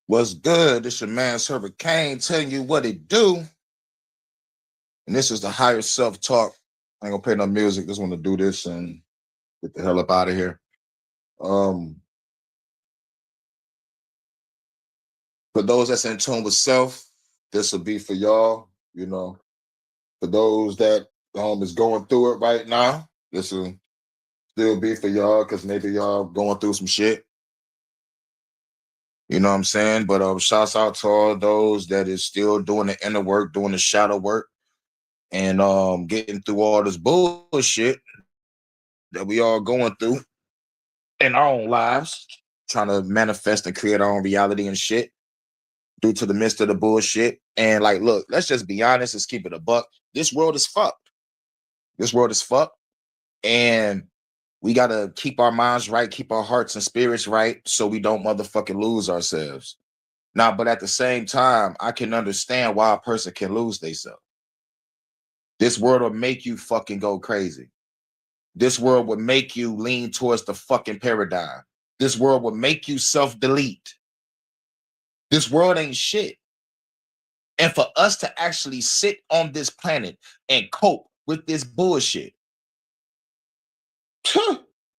What's good? This your man Server Kane telling you what it do. And this is the higher self-talk. I ain't gonna play no music. Just want to do this and get the hell up out of here. Um, for those that's in tune with self, this will be for y'all. For those that is going through it right now, this will still be for y'all because maybe y'all going through some shit. You know what I'm saying? But shouts out to all those that is still doing the inner work, doing the shadow work, and getting through all this bullshit that we all going through in our own lives, trying to manifest and create our own reality and shit due to the midst of the bullshit. And like, look, let's just be honest. Let's keep it a buck. This world is fucked. This world is fucked. And we got to keep our minds right, keep our hearts and spirits right so we don't motherfucking lose ourselves. Now, but at the same time, I can understand why a person can lose themselves. This world will make you fucking go crazy. This world would make you lean towards the fucking paradigm. This world would make you self-delete. This world ain't shit. And for us to actually sit on this planet and cope with this bullshit,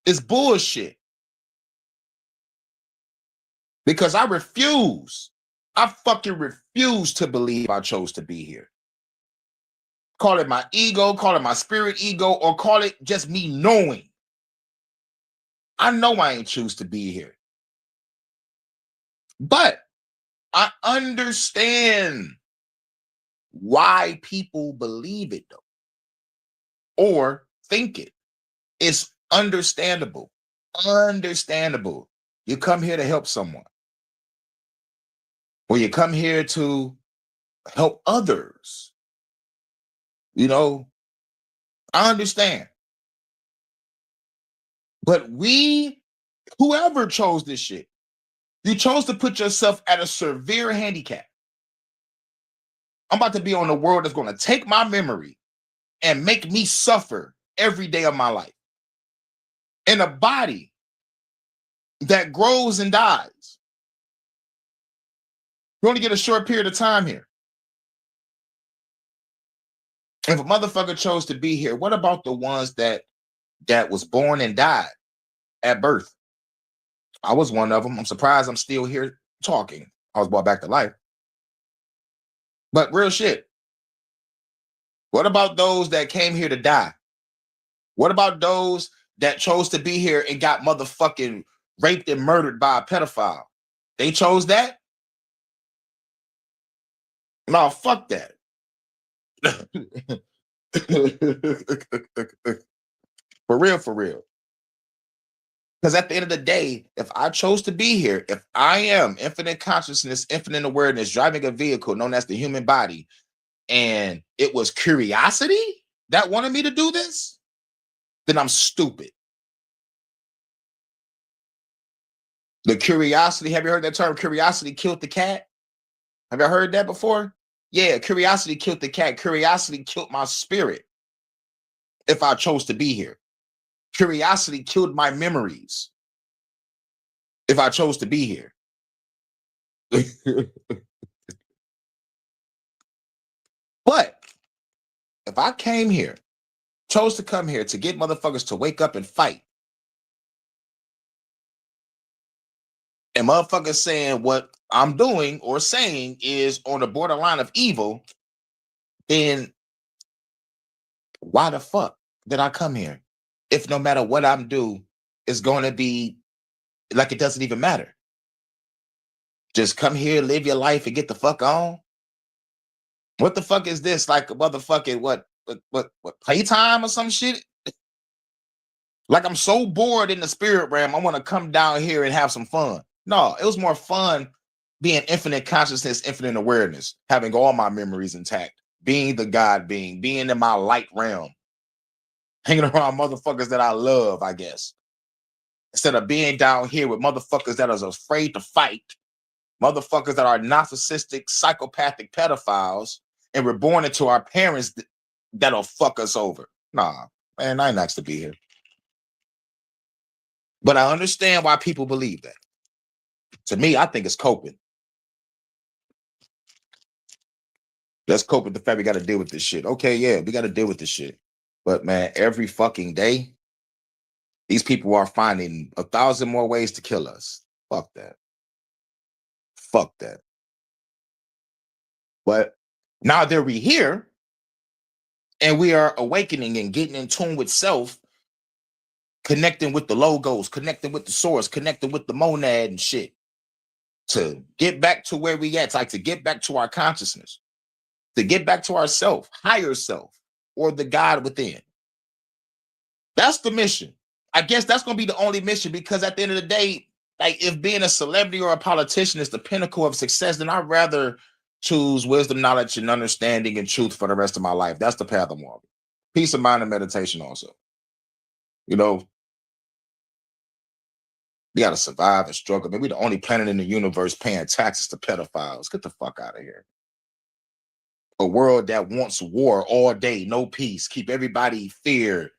it's bullshit. Because I fucking refuse to believe I chose to be here. Call it my ego, call it my spirit ego, or call it just me knowing. I know I ain't choose to be here. But I understand why people believe it though, or think it. It's understandable. Understandable. You come here to help someone, or you come here to help others. I understand. But whoever chose this shit, you chose to put yourself at a severe handicap. I'm about to be on a world that's going to take my memory and make me suffer every day of my life. In a body that grows and dies. You only get a short period of time here. If a motherfucker chose to be here, what about the ones that was born and died at birth? I was one of them. I'm surprised I'm still here talking. I was brought back to life. But real shit. What about those that came here to die? What about those that chose to be here and got motherfucking raped and murdered by a pedophile? They chose that? No, fuck that. For real, for real. Because at the end of the day, if I chose to be here, if I am infinite consciousness, infinite awareness, driving a vehicle known as the human body, and it was curiosity that wanted me to do this, then I'm stupid. The curiosity, have you heard that term? Curiosity killed the cat. Have you heard that before? Yeah, curiosity killed the cat. Curiosity killed my spirit if I chose to be here. Curiosity killed my memories if I chose to be here. But if I came here, chose to come here to get motherfuckers to wake up and fight, and motherfuckers saying what I'm doing or saying is on the borderline of evil, then why the fuck did I come here? If no matter what I'm do, it's going to be like it doesn't even matter. Just come here, live your life, and get the fuck on. What the fuck is this? Like a motherfucking what playtime or some shit? Like I'm so bored in the spirit realm, I want to come down here and have some fun. No, it was more fun being infinite consciousness, infinite awareness, having all my memories intact, being the God being in my light realm, hanging around motherfuckers that I love, I guess. Instead of being down here with motherfuckers that are afraid to fight, motherfuckers that are narcissistic, psychopathic pedophiles, and we're born into our parents that'll fuck us over. Nah, man, I ain't asked to be here. But I understand why people believe that. To me, I think it's coping. Let's cope with the fact we got to deal with this shit. Okay, yeah, we got to deal with this shit. But man, every fucking day, these people are finding 1,000 more ways to kill us. Fuck that. Fuck that. But now that we're here and we are awakening and getting in tune with self, connecting with the logos, connecting with the source, connecting with the monad and shit, to get back to where we at, like to get back to our consciousness, to get back to ourself, higher self, or the God within. That's the mission. I guess that's going to be the only mission, because at the end of the day, like if being a celebrity or a politician is the pinnacle of success, then I'd rather choose wisdom, knowledge, and understanding and truth for the rest of my life. That's the path I'm on. Peace of mind and meditation also. You know, we got to survive and struggle. Maybe the only planet in the universe paying taxes to pedophiles. Get the fuck out of here. A world that wants war all day, no peace, keep everybody feared,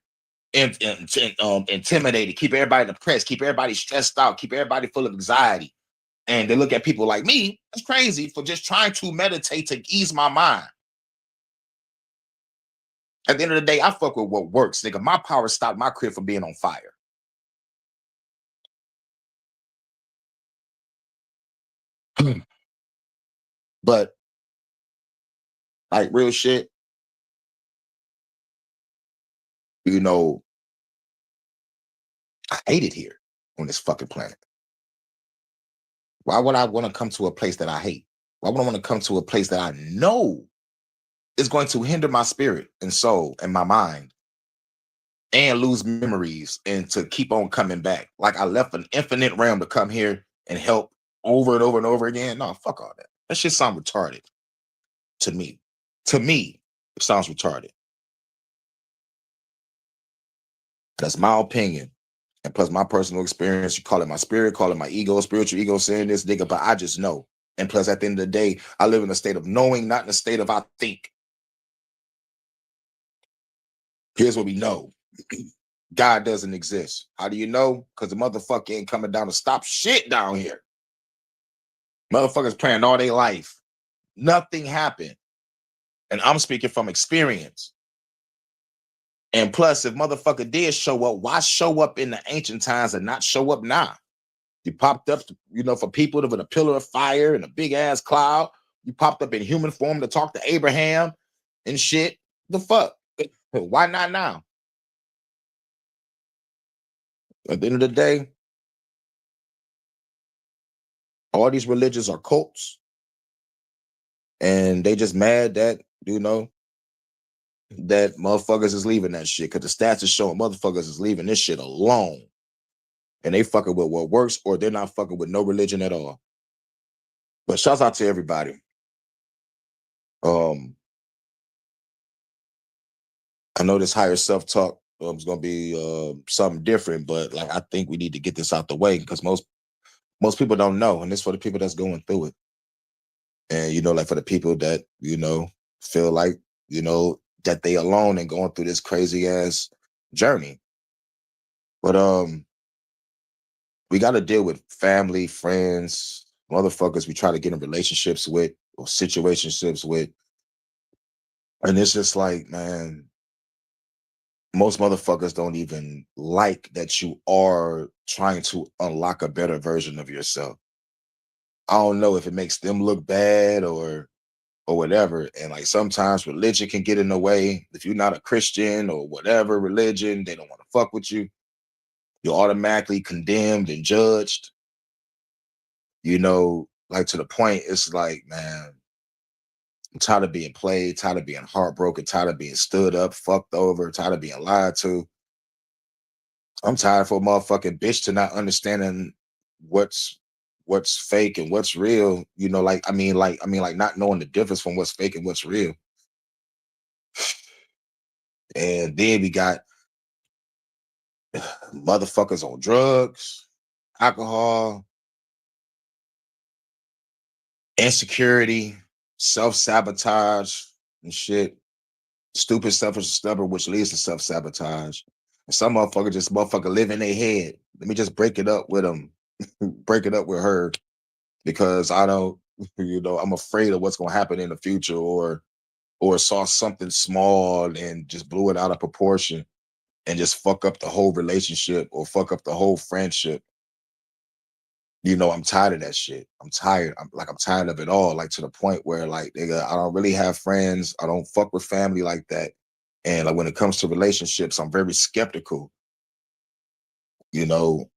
intimidated, keep everybody depressed, keep everybody stressed out, keep everybody full of anxiety. And they look at people like me, that's crazy, for just trying to meditate to ease my mind. At the end of the day, I fuck with what works, nigga. My power stopped my crib from being on fire. But like real shit, you know, I hate it here on this fucking planet. Why would I want to come to a place that I hate? Why would I want to come to a place that I know is going to hinder my spirit and soul and my mind and lose memories and to keep on coming back? Like I left an infinite realm to come here and help over and over and over again. No, fuck all that. That shit sound retarded to me. To me, it sounds retarded. That's my opinion. And plus my personal experience. You call it my spirit, call it my ego, spiritual ego saying this, nigga, but I just know. And plus, at the end of the day, I live in a state of knowing, not in a state of I think. Here's what we know. God doesn't exist. How do you know? Because the motherfucker ain't coming down to stop shit down here. Motherfuckers praying all their life. Nothing happened. And I'm speaking from experience. And plus, if motherfucker did show up, why show up in the ancient times and not show up now? You popped up, you know, for people with a pillar of fire and a big ass cloud. You popped up in human form to talk to Abraham and shit. The fuck? Why not now? At the end of the day, all these religions are cults, and they just mad that, you know, that motherfuckers is leaving that shit, because the stats are showing motherfuckers is leaving this shit alone, and they fucking with what works, or they're not fucking with no religion at all. But shouts out to everybody. Um, I know this higher self talk is gonna be something different, but like I think we need to get this out the way, because most people don't know, and this for the people that's going through it. And you know, like for the people that, you know, feel like, you know, that they alone and going through this crazy ass journey. But we got to deal with family, friends, motherfuckers we try to get in relationships with or situationships with. And it's just like, man, most motherfuckers don't even like that you are trying to unlock a better version of yourself. I don't know if it makes them look bad or whatever. And like sometimes religion can get in the way. If you're not a Christian or whatever religion, they don't want to fuck with you. You're automatically condemned and judged. You know, like to the point, it's like, man, I'm tired of being played, tired of being heartbroken, tired of being stood up, fucked over, tired of being lied to. I'm tired for a motherfucking bitch to not understanding what's what's fake and what's real. You know, like I mean, like not knowing the difference from what's fake and what's real. And then we got motherfuckers on drugs, alcohol, insecurity, self-sabotage and shit. Stupid, selfish, and stubborn, which leads to self-sabotage. And some motherfucker just motherfucker live in their head. Let me just break it up with them, break it up with her, because I don't, you know, I'm afraid of what's gonna happen in the future, or or saw something small and just blew it out of proportion and just fuck up the whole relationship or fuck up the whole friendship. I'm tired of that shit. I'm tired. I'm tired of it all. Like to the point where like, nigga, I don't really have friends. I don't fuck with family like that. And like when it comes to relationships, I'm very skeptical, you know.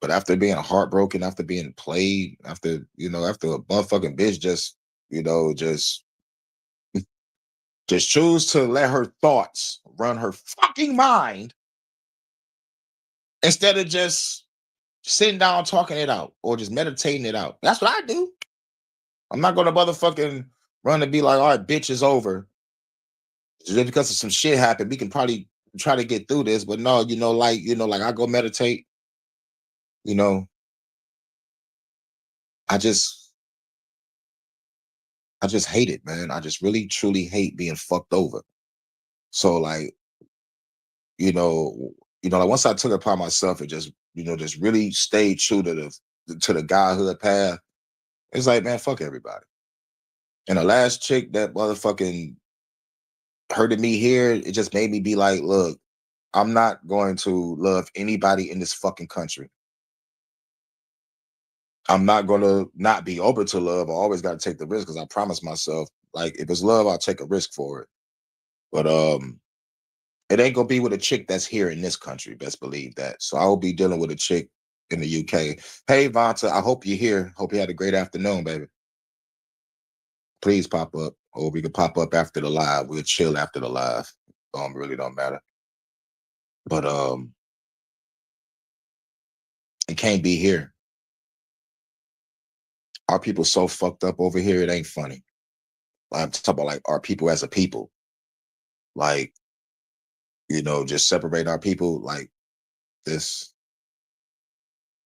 But after being heartbroken, after being played, after a motherfucking bitch just, just choose to let her thoughts run her fucking mind instead of just sitting down talking it out or just meditating it out. That's what I do. I'm not gonna motherfucking run and be like, all right, bitch is over. Just because of some shit happened, we can probably try to get through this. But no, like I go meditate, you know, I just hate it, man. I just really truly hate being fucked over. So like, like once I took it upon myself and just, just really stayed true to the godhood path, it's like, man, fuck everybody. And the last chick that motherfucking hurted me here, it just made me be like, look, I'm not going to love anybody in this fucking country. I'm not going to not be open to love. I always got to take the risk because I promised myself, like, if it's love, I'll take a risk for it. But it ain't gonna be with a chick that's here in this country. Best believe that. So I will be dealing with a chick in the UK. Hey, Vonta, I hope you're here. Hope you had a great afternoon, baby. Please pop up, or we can pop up after the live. We'll chill after the live. Really don't matter. But it can't be here. Our people so fucked up over here. It ain't funny. I'm talking about like our people as a people. Like, just separate our people like this.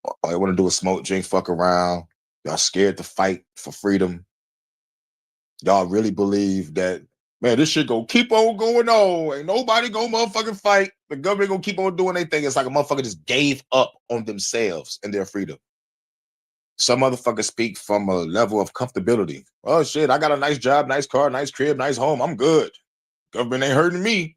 All you want to do is smoke, drink, fuck around. Y'all scared to fight for freedom. Y'all really believe that, man, this shit gonna keep on going on. Ain't nobody gonna motherfucking fight. The government gonna keep on doing their thing. It's like a motherfucker just gave up on themselves and their freedom. Some motherfuckers speak from a level of comfortability. Oh shit, I got a nice job, nice car, nice crib, nice home. I'm good. Government ain't hurting me.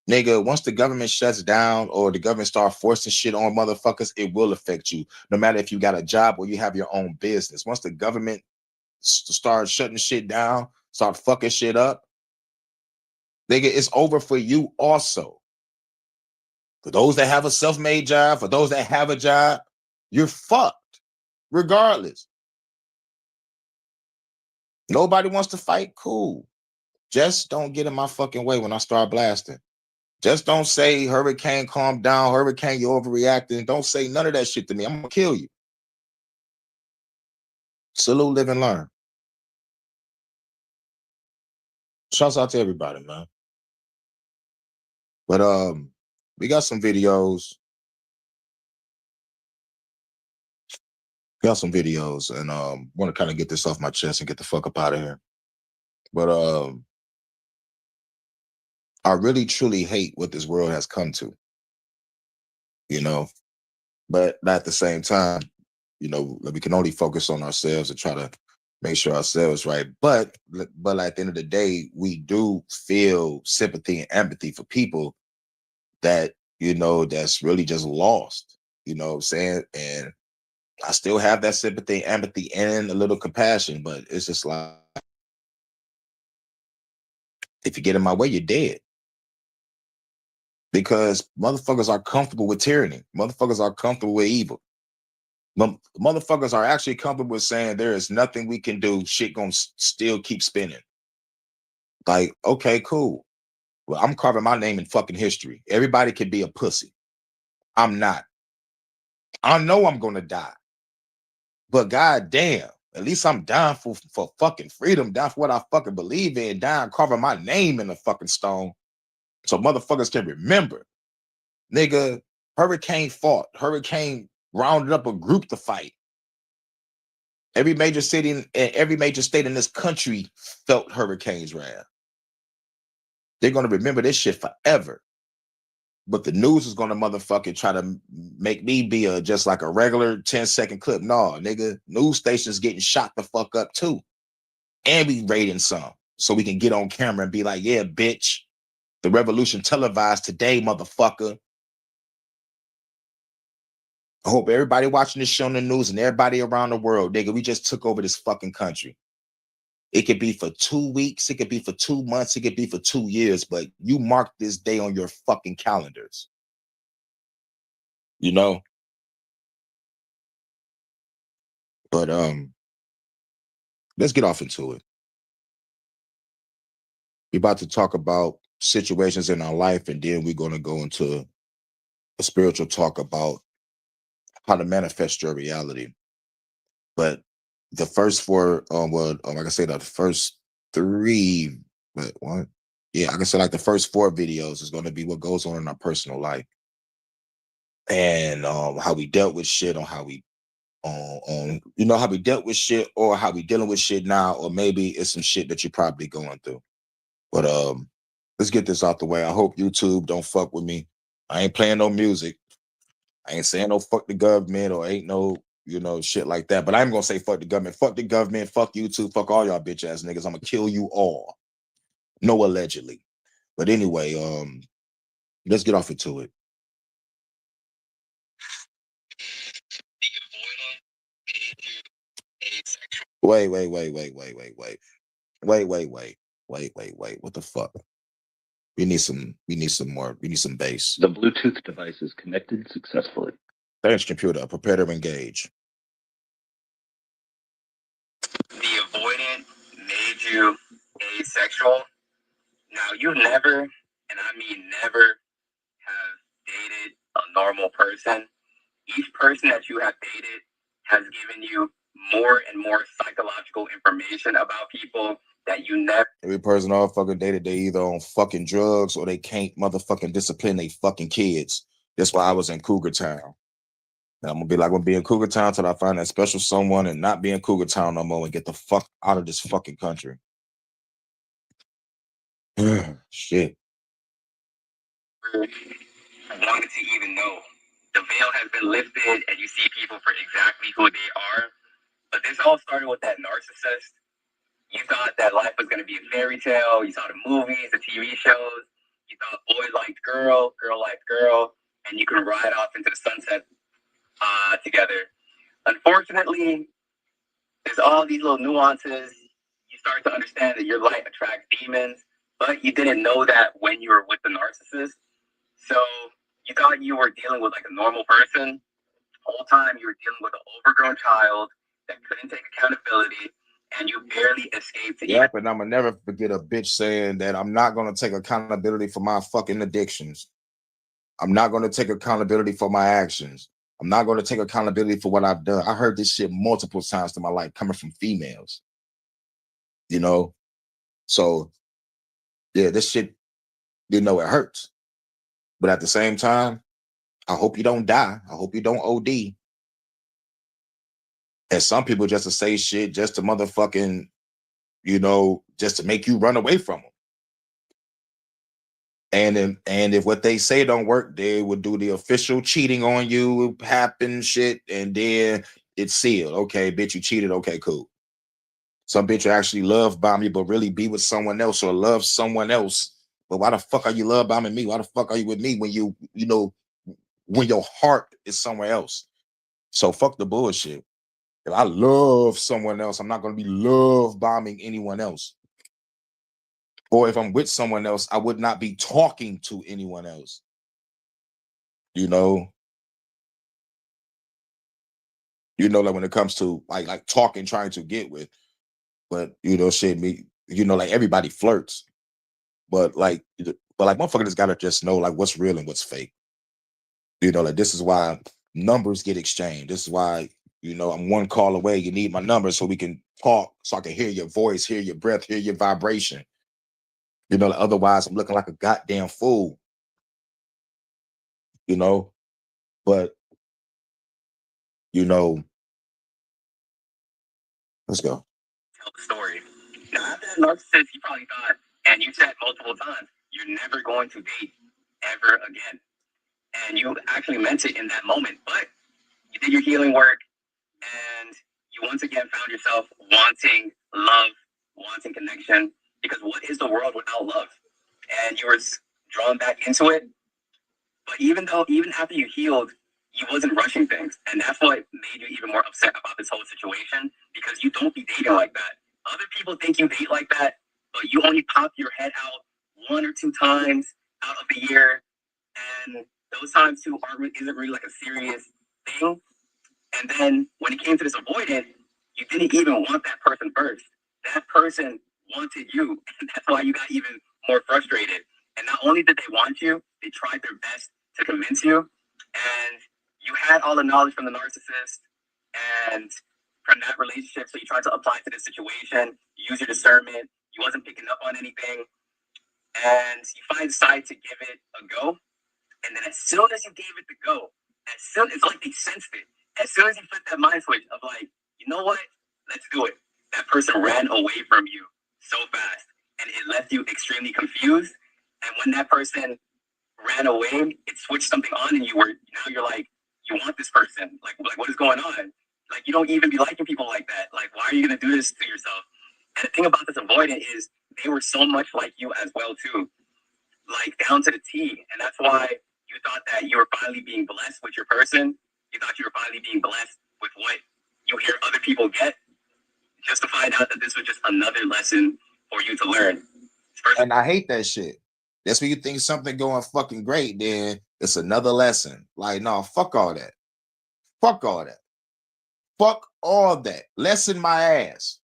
Nigga, once the government shuts down or the government start forcing shit on motherfuckers, it will affect you. No matter if you got a job or you have your own business. Once the government start shutting shit down, start fucking shit up, nigga, it's over for you also. For those that have a self-made job, for those that have a job, you're fucked regardless. Nobody wants to fight, cool. Just don't get in my fucking way when I start blasting. Just don't say, hurricane, calm down, hurricane, you're overreacting. Don't say none of that shit to me. I'm gonna kill you. Salute, live, and learn. Shouts out to everybody, man. But we got some videos. Got some videos, and want to kind of get this off my chest and get the fuck up out of here. But I really truly hate what this world has come to. But at the same time, we can only focus on ourselves and try to make sure ourselves right. But at the end of the day, we do feel sympathy and empathy for people that that's really just lost. You know what I'm saying? And I still have that sympathy, empathy, and a little compassion, but it's just like, if you get in my way, you're dead. Because motherfuckers are comfortable with tyranny. Motherfuckers are comfortable with evil. Motherfuckers are actually comfortable with saying there is nothing we can do. Shit gonna still keep spinning. Like, okay, cool. Well, I'm carving my name in fucking history. Everybody can be a pussy. I'm not. I know I'm gonna die. But goddamn, at least I'm down for fucking freedom, down for what I fucking believe in, down carving my name in the fucking stone. So motherfuckers can remember. Nigga, Hurricane fought. Hurricane rounded up a group to fight. Every major city and every major state in this country felt Hurricane's wrath. They're gonna remember this shit forever. But the news is gonna motherfucking try to make me be just like a regular 10-second clip. No, nigga, news stations getting shot the fuck up too. and we raiding some, so we can get on camera and be like, yeah, bitch, the revolution televised today, motherfucker. I hope everybody watching this show on the news and everybody around the world, nigga, we just took over this fucking country. It could be for 2 weeks, it could be for 2 months, it could be for 2 years, but you mark this day on your fucking calendars. You know? But let's get off into it. We're about to talk about situations in our life, and then we're going to go into a spiritual talk about how to manifest your reality. But the first four, like I said, the first three, what? Yeah, like I said, like the first 4 videos is going to be what goes on in our personal life, and how we dealt with shit, on how we, how we dealt with shit, or how we dealing with shit now, or maybe it's some shit that you're probably going through. But let's get this out the way. I hope YouTube don't fuck with me. I ain't playing no music. I ain't saying no fuck the government, or ain't no, shit like that. But I'm gonna say fuck the government, fuck YouTube, fuck all y'all bitch ass niggas. I'm gonna kill you all. No, allegedly. But anyway, let's get off into it. Wait. What the fuck? We need some more. We need some bass. The Bluetooth device is connected successfully. Thanks, computer. Prepare to engage. The avoidant made you asexual. Now, you never, and I mean never, have dated a normal person. Each person that you have dated has given you more and more psychological information about people that you never. Every person I fucking dated, they either on fucking drugs or they can't motherfucking discipline they fucking kids. That's why I was in Cougar Town. And I'm gonna be in Cougar Town till I find that special someone, and not be in Cougar Town no more, and get the fuck out of this fucking country. Shit. Wanted to even know. The veil has been lifted and you see people for exactly who they are. But this all started with that narcissist. You thought that life was going to be a fairy tale. You saw the movies, the TV shows. You thought boy liked girl, girl liked girl, and you could ride off into the sunset together. Unfortunately, there's all these little nuances. You start to understand that your light attracts demons, but you didn't know that when you were with the narcissist. So you thought you were dealing with like a normal person. The whole time you were dealing with an overgrown child that couldn't take accountability, and you barely escaped. Yep, and I'm gonna never forget a bitch saying that I'm not gonna take accountability for my fucking addictions. I'm not gonna take accountability for my actions. I'm not gonna take accountability for what I've done. I heard this shit multiple times in my life coming from females. So yeah, this shit, it hurts. But at the same time, I hope you don't die. I hope you don't OD. And some people just to say shit just to motherfucking, just to make you run away from them. And if what they say don't work, they would do the official cheating on you, happen shit, and then it's sealed. Okay, bitch, you cheated. Okay, cool. Some bitch actually love bomb you, but really be with someone else or love someone else. But why the fuck are you love bombing me? Why the fuck are you with me when when your heart is somewhere else? So fuck the bullshit. If I love someone else, I'm not going to be love bombing anyone else. Or if I'm with someone else, I would not be talking to anyone else. Like when it comes to like talking, trying to get with, but shit, me, like everybody flirts, but like motherfucker just gotta just know like what's real and what's fake. Like this is why numbers get exchanged. This is why I'm one call away. You need my number so we can talk, so I can hear your voice, hear your breath, hear your vibration. Like otherwise I'm looking like a goddamn fool. But let's go. Tell the story. Now, after that narcissist, you probably thought, and you said multiple times, you're never going to date ever again. And you actually meant it in that moment, but you did your healing work, and you once again found yourself wanting love wanting connection, because what is the world without love? And you were drawn back into it. But even after you healed, you wasn't rushing things. And that's what made you even more upset about this whole situation, because you don't be dating like that. Other people think you date like that, but you only pop your head out 1 or 2 times out of the year. And those times too isn't really like a serious thing. And then when it came to this avoidant, you didn't even want that person first. That person wanted you. And that's why you got even more frustrated. And not only did they want you, they tried their best to convince you. And you had all the knowledge from the narcissist and from that relationship. So you tried to apply to this situation, use your discernment. You wasn't picking up on anything. And you finally decided to give it a go. And then as soon as you gave it the go, it's like they sensed it. As soon as you flipped that mind switch of like, you know what, let's do it, that person ran away from you so fast. And it left you extremely confused. And when that person ran away, it switched something on in you where now you're like, you want this person. Like what is going on? Like, you don't even be liking people like that. Like, why are you going to do this to yourself? And the thing about this avoidant is they were so much like you as well, too. Like, down to the T. And that's why you thought that you were finally being blessed with your person. You thought you were finally being blessed with what you hear other people get, just to find out that this was just another lesson for you to learn. And I hate that shit. That's when you think something going fucking great, then it's another lesson. Like, no, fuck all that. Fuck all that. Fuck all that. Lesson my ass.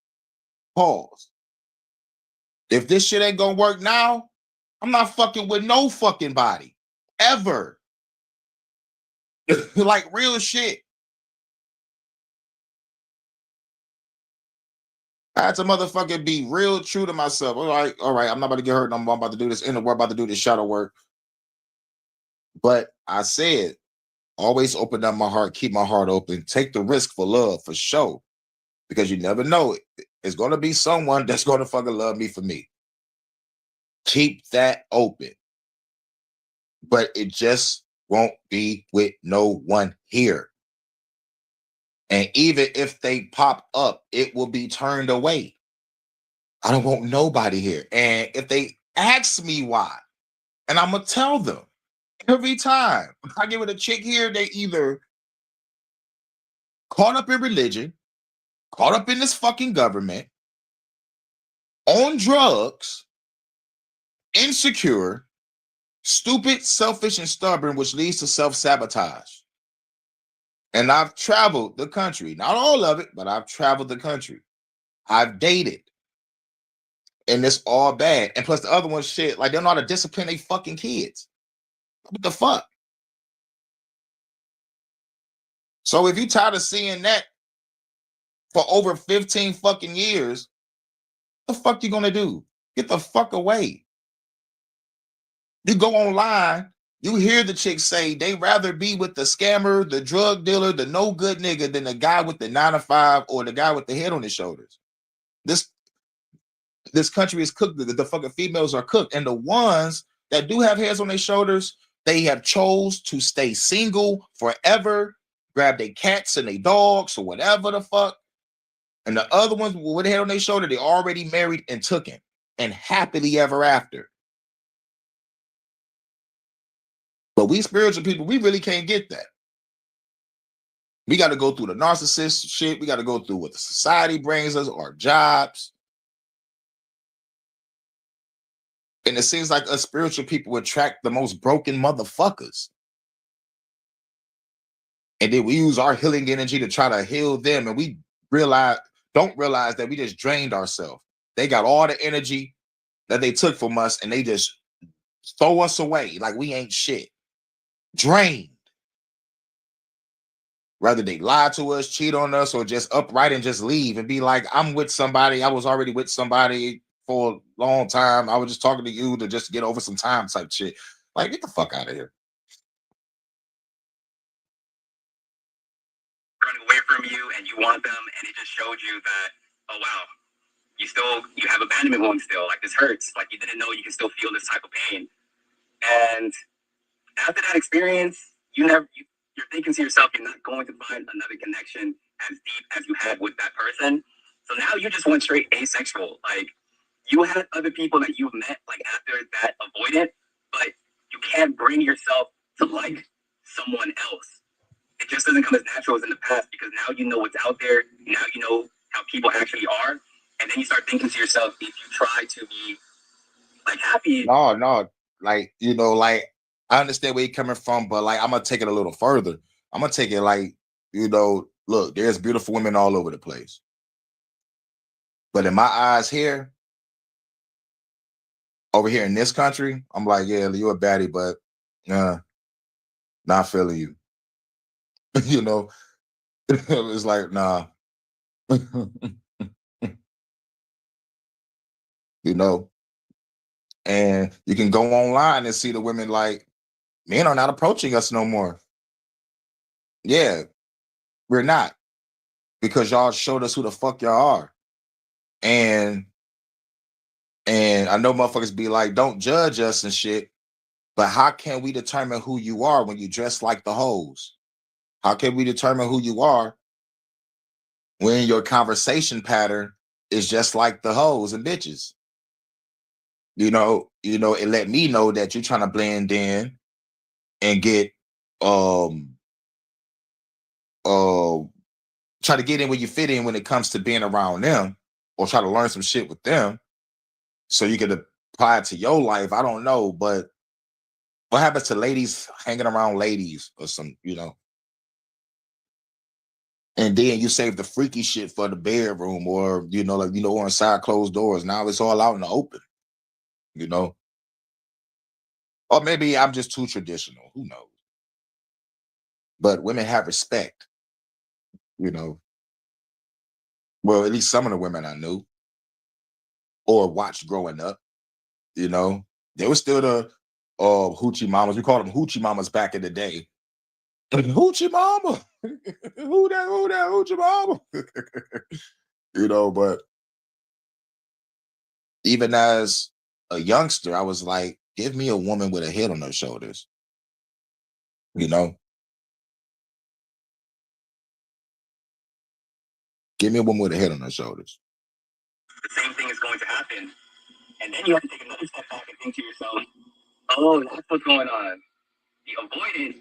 Pause. If this shit ain't gonna work now, I'm not fucking with no fucking body. Ever. Like, real shit. I had to motherfucking be real true to myself. All right, I'm not about to get hurt no more. I'm about to do this inner work, about to do this shadow work. But I said, always open up my heart, keep my heart open, take the risk for love, for sure. Because you never know. It's going to be someone that's going to fucking love me for me. Keep that open. But it just won't be with no one here. And even if they pop up, it will be turned away. I don't want nobody here. And if they ask me why, and I'm going to tell them every time I get with a chick here, they either caught up in religion, caught up in this fucking government, on drugs, insecure, stupid, selfish, and stubborn, which leads to self-sabotage. And I've traveled the country, not all of it, but I've traveled the country. I've dated. And it's all bad. And plus the other one, shit, like they don't know how to discipline their fucking kids. What the fuck? So if you tired of seeing that for over 15 fucking years, what the fuck you gonna do? Get the fuck away. You go online, you hear the chicks say they rather be with the scammer, the drug dealer, the no good nigga than the guy with the 9 to 5 or the guy with the head on his shoulders. This country is cooked. The fucking females are cooked. And the ones that do have heads on their shoulders, they have chose to stay single forever, grab their cats and their dogs or whatever the fuck. And the other ones with the head on their shoulder, they already married and took him and happily ever after. But we spiritual people, we really can't get that. We got to go through the narcissist shit. We got to go through what the society brings us, our jobs. And it seems like us spiritual people attract the most broken motherfuckers. And then we use our healing energy to try to heal them. And we don't realize that we just drained ourselves. They got all the energy that they took from us and they just throw us away like we ain't shit. Drained. Whether they lie to us, cheat on us, or just upright and just leave and be like, I'm with somebody. I was already with somebody for a long time. I was just talking to you to just get over some time type shit. Like, get the fuck out of here. Running away from you and you want them, and it just showed you that, oh wow, you have abandonment wounds still. Like, this hurts. Like, you didn't know you can still feel this type of pain. And after that experience, you're thinking to yourself, you're not going to find another connection as deep as you had with that person. So now you just went straight asexual. Like, you had other people that you've met like after that avoidant, but you can't bring yourself to like someone else. It just doesn't come as natural as in the past because now you know what's out there. Now you know how people actually are. And then you start thinking to yourself, if you try to be like happy. No, like, like, I understand where you're coming from, but like, I'm gonna take it a little further. I'm gonna take it like, look, there's beautiful women all over the place. But in my eyes here, over here in this country, I'm like, yeah, you're a baddie, but not feeling you. It's like, nah. And you can go online and see the women like, men are not approaching us no more. Yeah, we're not, because y'all showed us who the fuck y'all are. And I know motherfuckers be like, don't judge us and shit, but how can we determine who you are when you dress like the hoes? How can we determine who you are when your conversation pattern is just like the hoes and bitches? It let me know that you're trying to blend in and get try to get in where you fit in when it comes to being around them, or try to learn some shit with them so you can apply it to your life. I don't know, but what happens to ladies hanging around ladies or some, and then you save the freaky shit for the bedroom, or or inside closed doors. Now it's all out in the open, or maybe I'm just too traditional. Who knows? But women have respect, you know. Well, at least some of the women I knew or watched growing up, they were still the hoochie mamas. We called them hoochie mamas back in the day. Hoochie mama, who that hoochie mama? But even as a youngster, I was like, give me a woman with a head on her shoulders, give me a woman with a head on her shoulders. The same thing is going to happen. And then you have to take another step back and think to yourself, oh, that's what's going on. The avoidant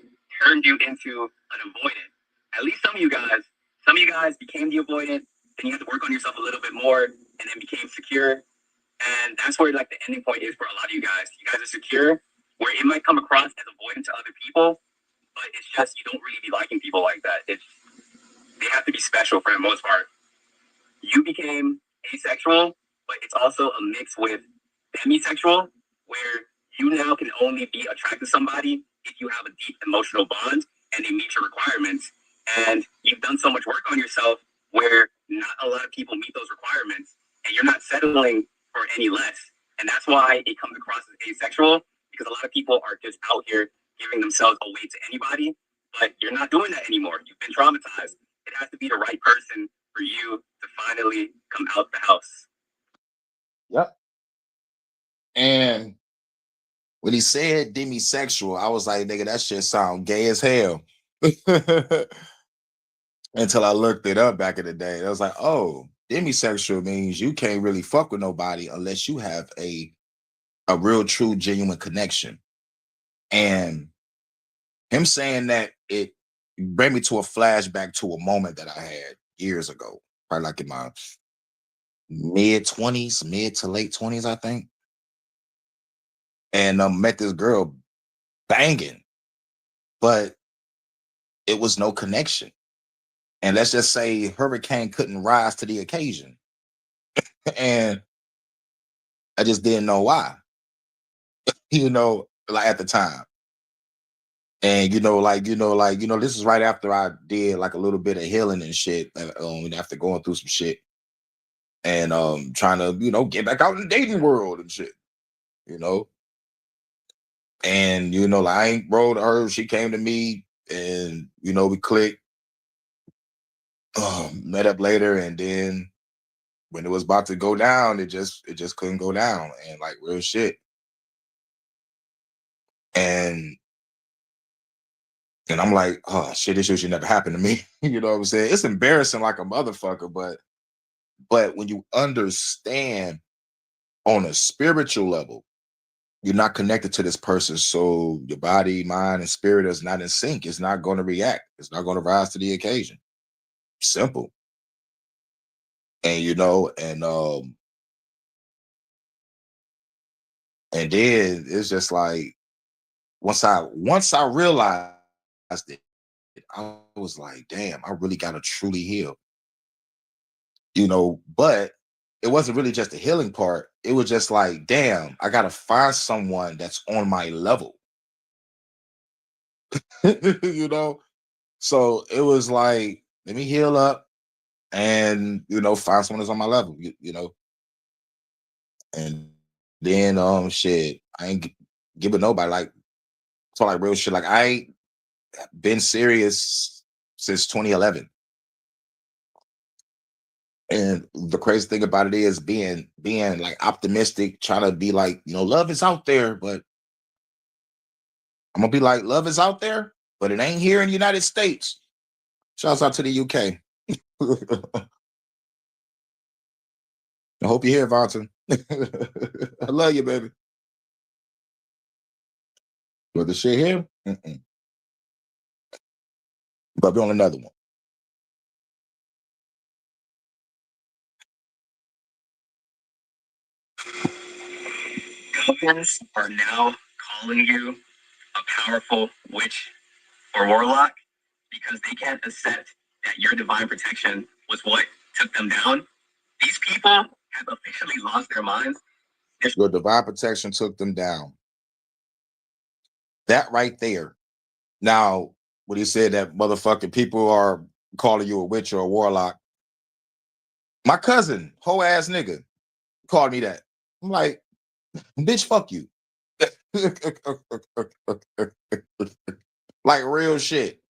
turned you into an avoidant. At least some of you guys became the avoidant, then you had to work on yourself a little bit more, and then became secure. And that's where like the ending point is for a lot of you guys. You guys are secure, where it might come across as avoidant to other people, but it's just you don't really be liking people like that. They have to be special for the most part. You became asexual, but it's also a mix with demisexual, where you now can only be attracted to somebody if you have a deep emotional bond and they meet your requirements. And you've done so much work on yourself where not a lot of people meet those requirements, and you're not settling for any less. And that's why it comes across as asexual, because a lot of people are just out here giving themselves away to anybody, but you're not doing that anymore. You've been traumatized. It has to be the right person for you to finally come out the house. Yep. And when he said demisexual, I was like, nigga, that shit sound gay as hell. Until I looked it up back in the day. I was like, oh, demisexual means you can't really fuck with nobody unless you have a real, true, genuine connection. And him saying that, it brought me to a flashback to a moment that I had years ago, probably like in my mid to late 20s, I think. And met this girl banging, but it was no connection. And let's just say Hurricane couldn't rise to the occasion. And I just didn't know why, like at the time. And this is right after I did like a little bit of healing and shit, after going through some shit and trying to, get back out in the dating world and shit, And like I ain't rolled her, she came to me and we clicked, met up later, and then when it was about to go down, it just couldn't go down, and like real shit. And I'm like, oh shit, this shit should never happen to me. You know what I'm saying? It's embarrassing like a motherfucker, but But when you understand on a spiritual level, you're not connected to this person. So your body, mind, and spirit is not in sync. It's not going to react. It's not going to rise to the occasion. Simple. And and then it's just like once I realized it, I was like, damn, I really gotta truly heal. But it wasn't really just the healing part. It was just like, damn, I gotta find someone that's on my level. you know. So it was like, let me heal up and find someone that's on my level. And then shit, I ain't giving nobody like so like real shit. Like I ain't been serious since 2011. And the crazy thing about it is being like optimistic, trying to be like, love is out there, but I'm gonna be like, love is out there, but it ain't here in the United States. Shouts out to the UK. I hope you're here, Vonton. I love you, baby. But the shit here, but we're on another one. Goblins are now calling you a powerful witch or warlock because they can't accept that your divine protection was what took them down. These people have officially lost their minds. Your divine protection took them down. That right there. Now, when he said that motherfucking people are calling you a witch or a warlock, my cousin, whole ass nigga, called me that. I'm like, bitch, fuck you. Like real shit.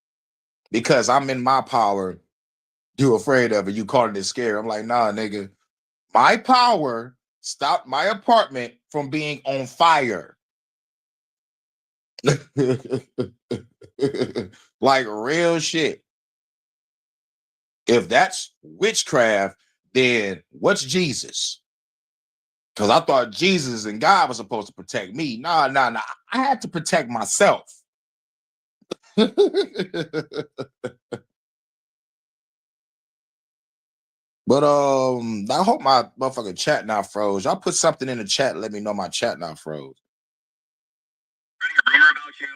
Because I'm in my power, you afraid of it, you calling it scary. I'm like, nah, nigga. My power stopped my apartment from being on fire. Like real shit. If that's witchcraft, then what's Jesus? Because I thought Jesus and God was supposed to protect me. Nah. I had to protect myself. But I hope my motherfucking chat not froze. Y'all put something in the chat. Let me know my chat not froze. A rumor about you,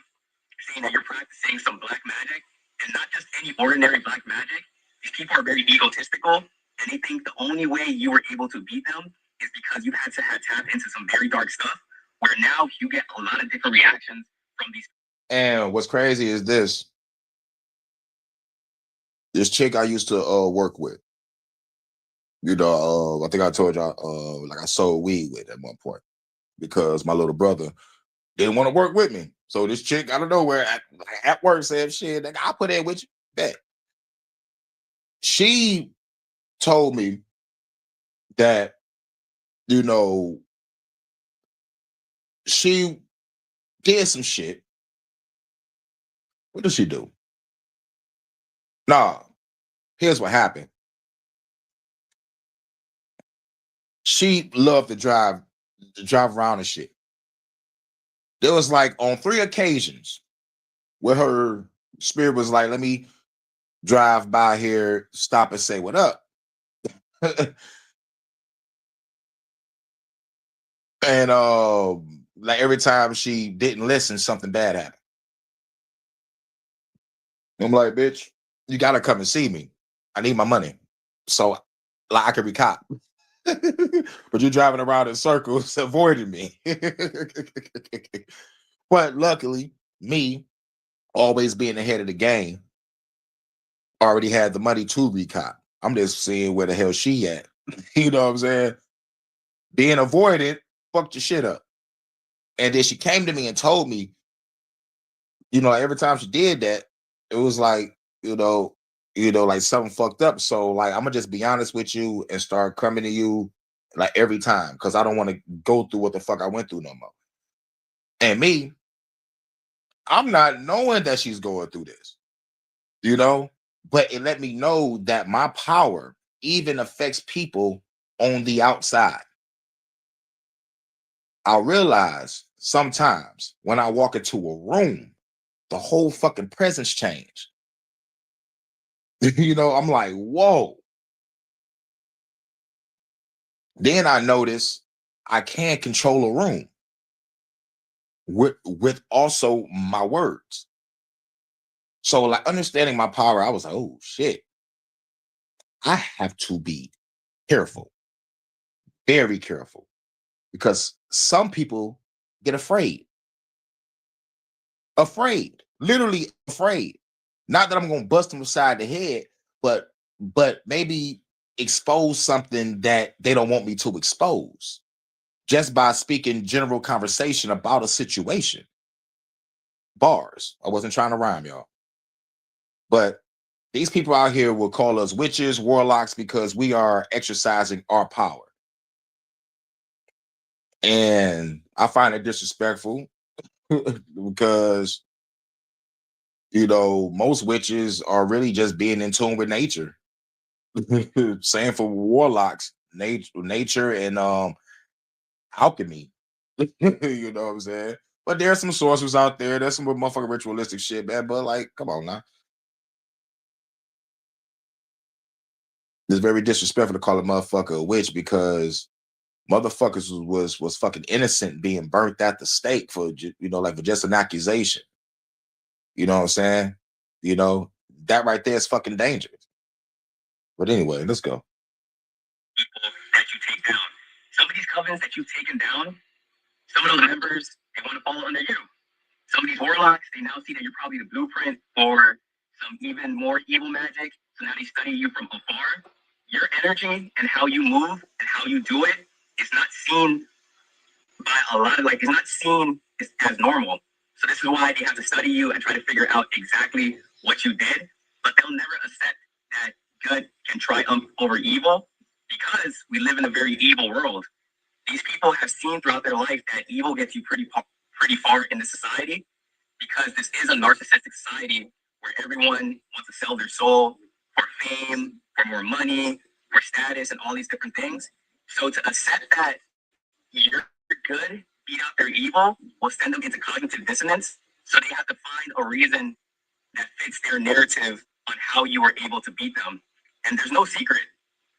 saying that you're practicing some black magic, and not just any ordinary black magic. These people are very egotistical, and they think the only way you were able to beat them is because you had to tap into some very dark stuff. Where now you get a lot of different reactions from these. And what's crazy is this chick I used to work with. I think I told y'all, like I sold weed with at one point because my little brother didn't want to work with me. So this chick out of nowhere at work said, shit, I'll put in with you. Bet. She told me that, she did some shit. What did she do? Nah, here's what happened. She loved to drive around and shit. There was like on 3 occasions where her spirit was like, let me drive by here, stop and say what up. And like every time she didn't listen, something bad happened. I'm like, bitch, you gotta come and see me. I need my money. So like I can be cop. But you're driving around in circles avoiding me. But luckily, me always being ahead of the game, already had the money to recop. I'm just seeing where the hell she at. You know what I'm saying? Being avoided fucked your shit up. And then she came to me and told me, every time she did that, it was like, like something fucked up. So like, I'm gonna just be honest with you and start coming to you like every time because I don't want to go through what the fuck I went through no more. And me, I'm not knowing that she's going through this, but it let me know that my power even affects people on the outside. I realize sometimes when I walk into a room, the whole fucking presence change. You know, I'm like, whoa. Then I notice I can control a room with also my words. So like understanding my power, I was like, oh shit, I have to be careful, very careful, because some people get afraid, literally afraid. Not that I'm gonna bust them upside the head, but maybe expose something that they don't want me to expose just by speaking general conversation about a situation. Bars. I wasn't trying to rhyme, y'all. But these people out here will call us witches, warlocks, because we are exercising our power. And I find it disrespectful because, you know, most witches are really just being in tune with nature. Same for warlocks, nature and alchemy. You know what I'm saying? But there's some sorcerers out there. There's some motherfucking ritualistic shit, man. But like, come on now. It's very disrespectful to call a motherfucker a witch because motherfuckers was fucking innocent being burnt at the stake for, you know, like for just an accusation. You know what I'm saying? You know, that right there is fucking dangerous. But anyway, let's go. People that you take down. Some of these covens that you've taken down, some of those members, they want to follow under you. Some of these warlocks, they now see that you're probably the blueprint for some even more evil magic. So now they study you from afar. Your energy and how you move and how you do it is not seen by a lot of, like, it's not seen as normal. So this is why they have to study you and try to figure out exactly what you did. But they'll never accept that good can triumph over evil because we live in a very evil world. These people have seen throughout their life that evil gets you pretty far in the society because this is a narcissistic society where everyone wants to sell their soul for fame, for more money, for status, and all these different things. So to accept that you're good, beat out their evil, will send them into cognitive dissonance. So they have to find a reason that fits their narrative on how you were able to beat them. And there's no secret.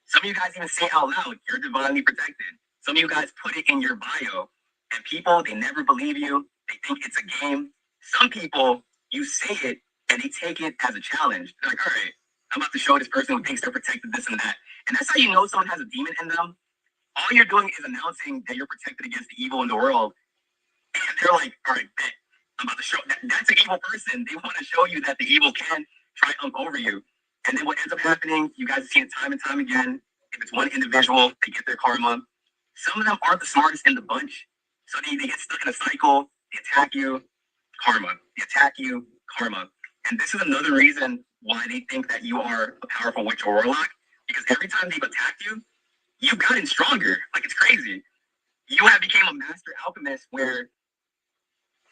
Some of you guys even say out loud, you're divinely protected. Some of you guys put it in your bio. And people, they never believe you. They think it's a game. Some people, you say it and they take it as a challenge. They're like, all right, I'm about to show this person who thinks they're protected, this and that. And that's how you know someone has a demon in them. All you're doing is announcing that you're protected against the evil in the world. And they're like, all right, bet. I'm about to show that's an evil person. They want to show you that the evil can triumph over you. And then what ends up happening, you guys have seen it time and time again. If it's one individual, they get their karma. Some of them aren't the smartest in the bunch. So they get stuck in a cycle. They attack you, karma. They attack you, karma. And this is another reason why they think that you are a powerful witch or warlock. Because every time they've attacked you, you've gotten stronger. Like, it's crazy. You have become a master alchemist where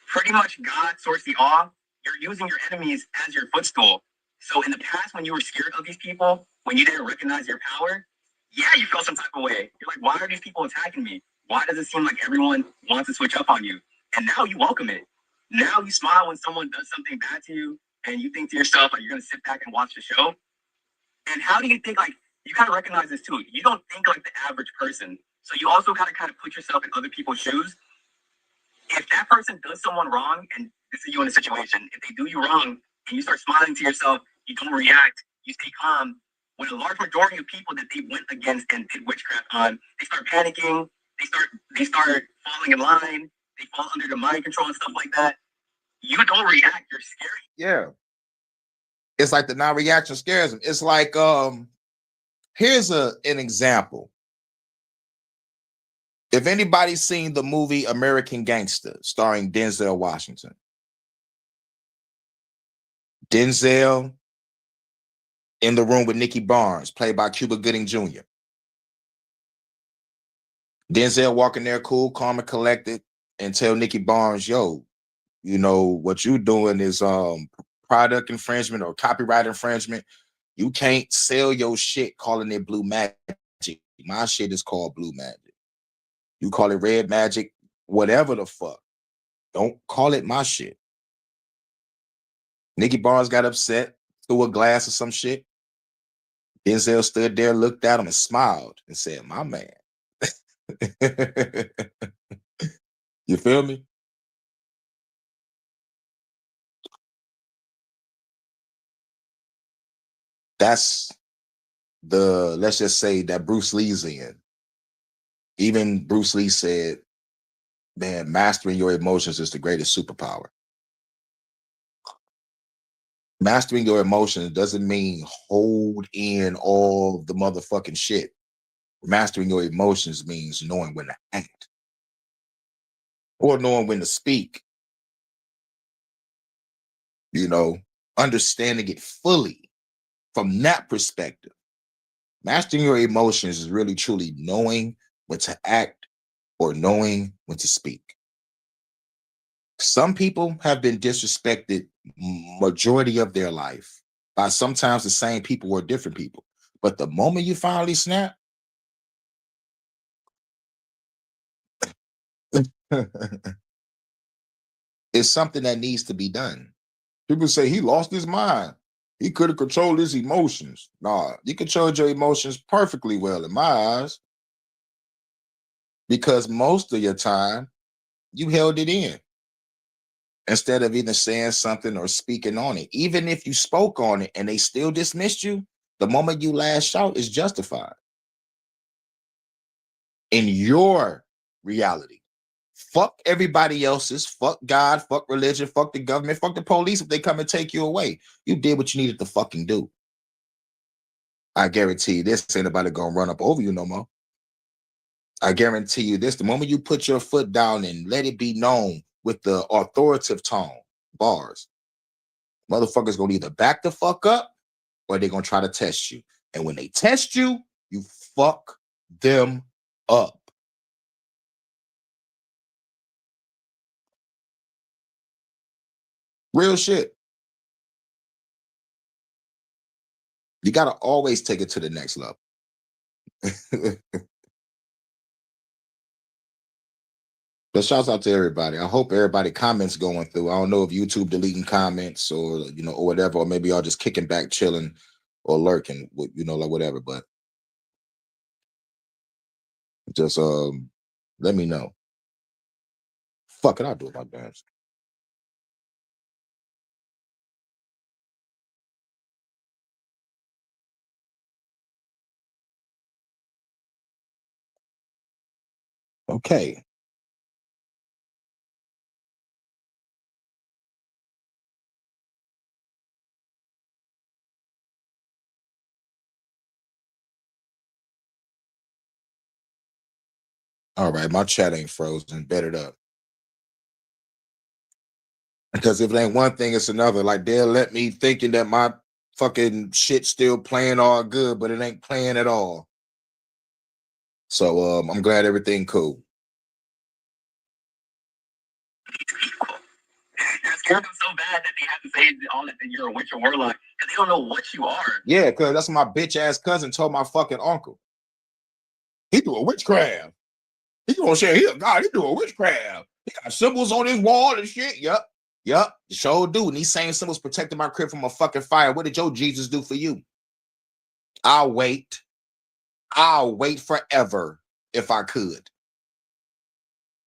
pretty much God sorts the awe. You're using your enemies as your footstool. So in the past, when you were scared of these people, when you didn't recognize your power, yeah, you felt some type of way. You're like, why are these people attacking me? Why does it seem like everyone wants to switch up on you? And now you welcome it. Now you smile when someone does something bad to you, and you think to yourself, like, you're going to sit back and watch the show. And how do you think, like, you got to recognize this too. You don't think like the average person. So you also got to kind of put yourself in other people's shoes. If that person does someone wrong, and this is you in a situation, if they do you wrong and you start smiling to yourself, you don't react, you stay calm, when a large majority of people that they went against and did witchcraft on, they start panicking, they start falling in line, they fall under the mind control and stuff like that. You don't react, you're scary. Yeah. It's like the non-reaction scares them. It's like, here's an example. If anybody's seen the movie American Gangster starring Denzel Washington, Denzel in the room with Nicky Barnes, played by Cuba Gooding Jr. Denzel walking there cool, calm, and collected, and tell Nicky Barnes, yo, you know, what you doing is product infringement or copyright infringement. You can't sell your shit calling it blue magic. My shit is called blue magic. You call it red magic, whatever the fuck. Don't call it my shit. Nicky Barnes got upset, threw a glass or some shit. Denzel stood there, looked at him, and smiled and said, "My man." You feel me? That's the, let's just say that Bruce Lee's in. Even Bruce Lee said, man, mastering your emotions is the greatest superpower. Mastering your emotions doesn't mean hold in all the motherfucking shit. Mastering your emotions means knowing when to act or knowing when to speak. You know, understanding it fully from that perspective. Mastering your emotions is really truly knowing when to act or knowing when to speak. Some people have been disrespected majority of their life by sometimes the same people or different people. But the moment you finally snap, it's something that needs to be done. People say he lost his mind. He could have controlled his emotions. Nah, you controlled your emotions perfectly well in my eyes. Because most of your time, you held it in instead of either saying something or speaking on it. Even if you spoke on it and they still dismissed you, the moment you lash out is justified in your reality. Fuck everybody else's. Fuck God. Fuck religion. Fuck the government. Fuck the police if they come and take you away. You did what you needed to fucking do. I guarantee you this, ain't nobody gonna run up over you no more. I guarantee you this, the moment you put your foot down and let it be known with the authoritative tone, bars, motherfuckers gonna either back the fuck up or they're gonna try to test you. And when they test you, you fuck them up. Real shit. You gotta always take it to the next level. But shouts out to everybody. I hope everybody comments going through. I don't know if YouTube deleting comments or or whatever, or maybe y'all just kicking back, chilling, or lurking, like whatever. But just let me know. Fuck it, I'll do it my dance. Okay. All right, my chat ain't frozen. Bet it up. Because if it ain't one thing, it's another. Like they'll let me thinking that my fucking shit still playing all good, but it ain't playing at all. So I'm glad everything cool. You're scared them so bad that they have to say all that you're a witch or warlock because they don't know what you are. Yeah, because that's what my bitch ass cousin told my fucking uncle. He do a witchcraft. He gonna say he a god. He do a witchcraft. He got symbols on his wall and shit. Yep. The show do. And these same symbols protected my crib from a fucking fire. What did your Jesus do for you? I'll wait. I'll wait forever if I could.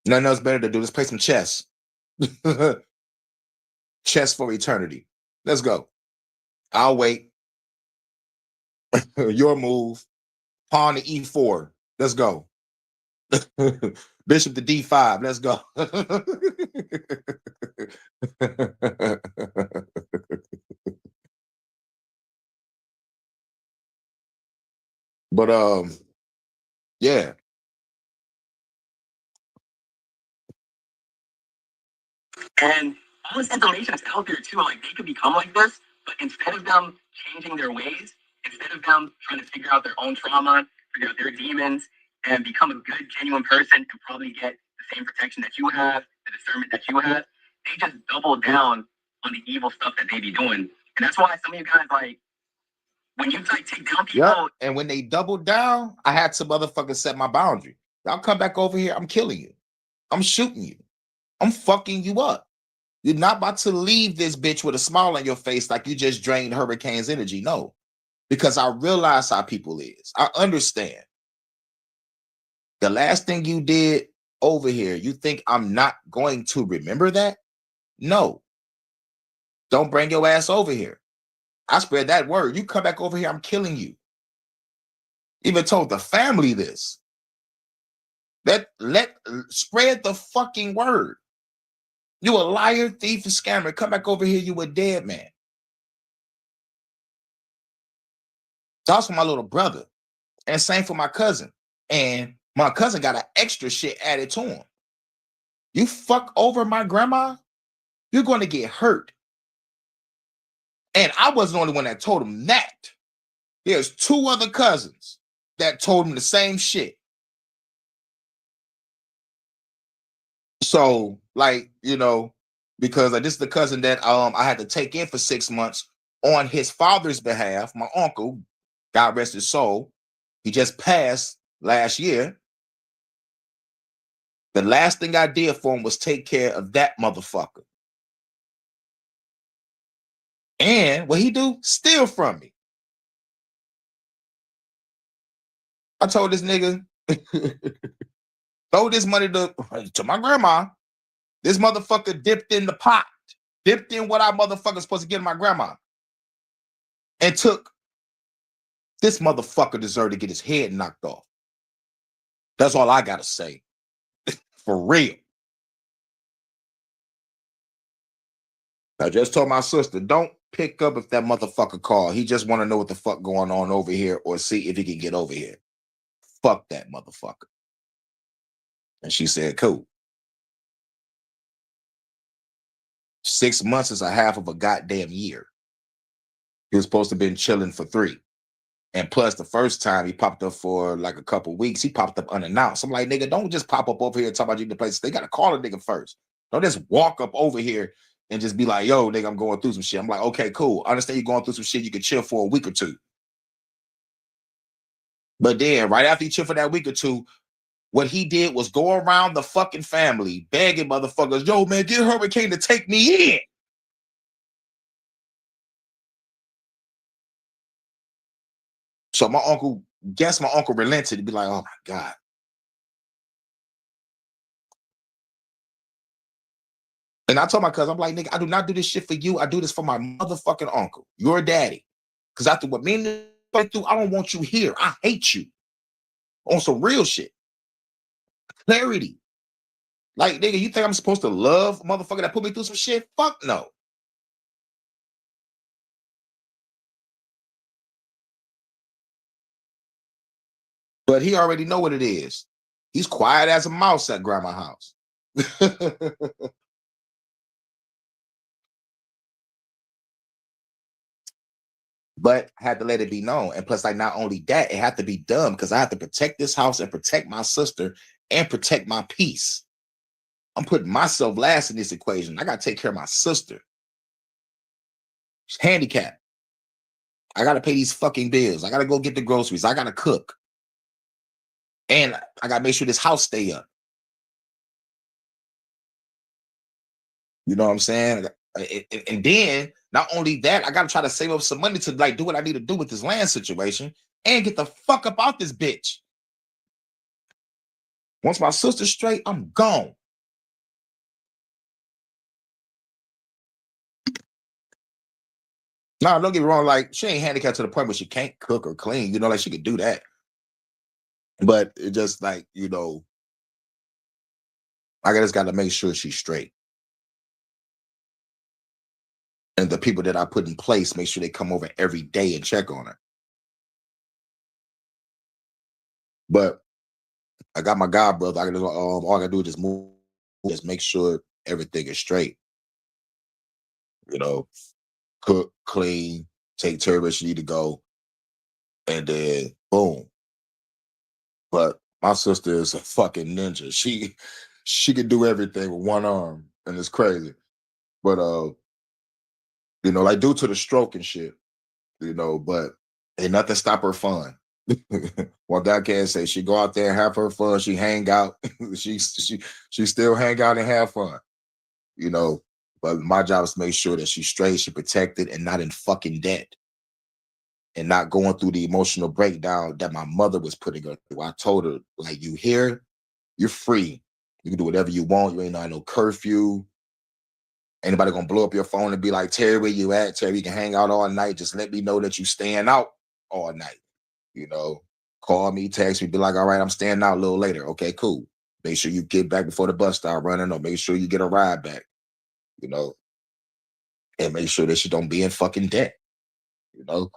Nothing else better to do. Let's play some chess. Chess for eternity. Let's go. I'll wait. Your move. Pawn to E4. Let's go. Bishop to D5. Let's go. But yeah. And all this information is out there too. Like they could become like this, but instead of them changing their ways, instead of them trying to figure out their own trauma, figure out their demons, and become a good, genuine person to probably get the same protection that you have, the discernment that you have, they just double down on the evil stuff that they be doing. And that's why some of you guys like when you like take down people, Yep. And when they doubled down, I had to motherfucking set my boundary. Y'all come back over here, I'm killing you. I'm shooting you. I'm fucking you up. You're not about to leave this bitch with a smile on your face like you just drained Hurricane's energy. No, because I realize how people is. I understand. The last thing you did over here, you think I'm not going to remember that? No. Don't bring your ass over here. I spread that word. You come back over here, I'm killing you. Even told the family this. Spread the fucking word. You a liar, thief, and scammer. Come back over here, you a dead man. That's for my little brother. And same for my cousin. And my cousin got an extra shit added to him. You fuck over my grandma, you're going to get hurt. And I wasn't the only one that told him that. There's 2 other cousins that told him the same shit. So, like, you know, because this is the cousin that I had to take in for 6 months on his father's behalf. My uncle, God rest his soul, he just passed last year. The last thing I did for him was take care of that motherfucker. And what he do? Steal from me. I told this nigga, throw this money to my grandma. This motherfucker dipped in the pot, dipped in what our motherfucker supposed to get my grandma, and took. This motherfucker deserved to get his head knocked off. That's all I gotta say. For real. I just told my sister, don't pick up if that motherfucker call. He just want to know what the fuck going on over here or see if he can get over here. Fuck that motherfucker. And she said, cool. 6 months is a half of a goddamn year. He was supposed to have been chilling for 3. And plus, the first time he popped up for like a couple weeks, he popped up unannounced. I'm like, nigga, don't just pop up over here and talk about you in the place. They got to call a nigga first. Don't just walk up over here and just be like, yo, nigga, I'm going through some shit. I'm like, okay, cool. I understand you're going through some shit. You can chill for a week or 2. But then, right after he chilled for that week or 2, what he did was go around the fucking family begging motherfuckers, yo, man, get Hurricane to take me in. So my uncle relented to be like, oh my God. And I told my cousin, I'm like, nigga, I do not do this shit for you. I do this for my motherfucking uncle, your daddy. Because after what me and him went through, I don't want you here. I hate you. On some real shit. Clarity. Like, nigga, you think I'm supposed to love a motherfucker that put me through some shit? Fuck no. But he already know what it is. He's quiet as a mouse at grandma's house. But I had to let it be known. And plus, like, not only that, it had to be done because I have to protect this house and protect my sister and protect my peace. I'm putting myself last in this equation. I got to take care of my sister. She's handicapped. I got to pay these fucking bills. I got to go get the groceries. I got to cook. And I got to make sure this house stay up. You know what I'm saying? And then, not only that, I got to try to save up some money to like do what I need to do with this land situation and get the fuck up out this bitch. Once my sister's straight, I'm gone. No, don't get me wrong. Like, she ain't handicapped to the point where she can't cook or clean. You know, like she could do that. But it just like, you know, I just got to make sure she's straight. And the people that I put in place, make sure they come over every day and check on her. But I got my god brother. I can all I gotta do is just move, just make sure everything is straight. You know, cook, clean, take care of where she need to go, and then boom. But my sister is a fucking ninja. She can do everything with one arm, and it's crazy. But you know, like due to the stroke and shit, you know, but Ain't nothing stop her fun. Well, that can say she go out there and have her fun. She hang out. she still hang out and have fun. You know, but my job is to make sure that she's straight, she's protected, and not in fucking debt. And not going through the emotional breakdown that my mother was putting her through. I told her, like, you here, you're free. You can do whatever you want. You ain't on no curfew. Anybody gonna blow up your phone and be like, Terry, where you at? Terry, you can hang out all night. Just let me know that you staying out all night. You know, call me, text me, be like, all right, I'm staying out a little later. Okay, cool. Make sure you get back before the bus start running, or make sure you get a ride back, you know, and make sure that you don't be in fucking debt, you know.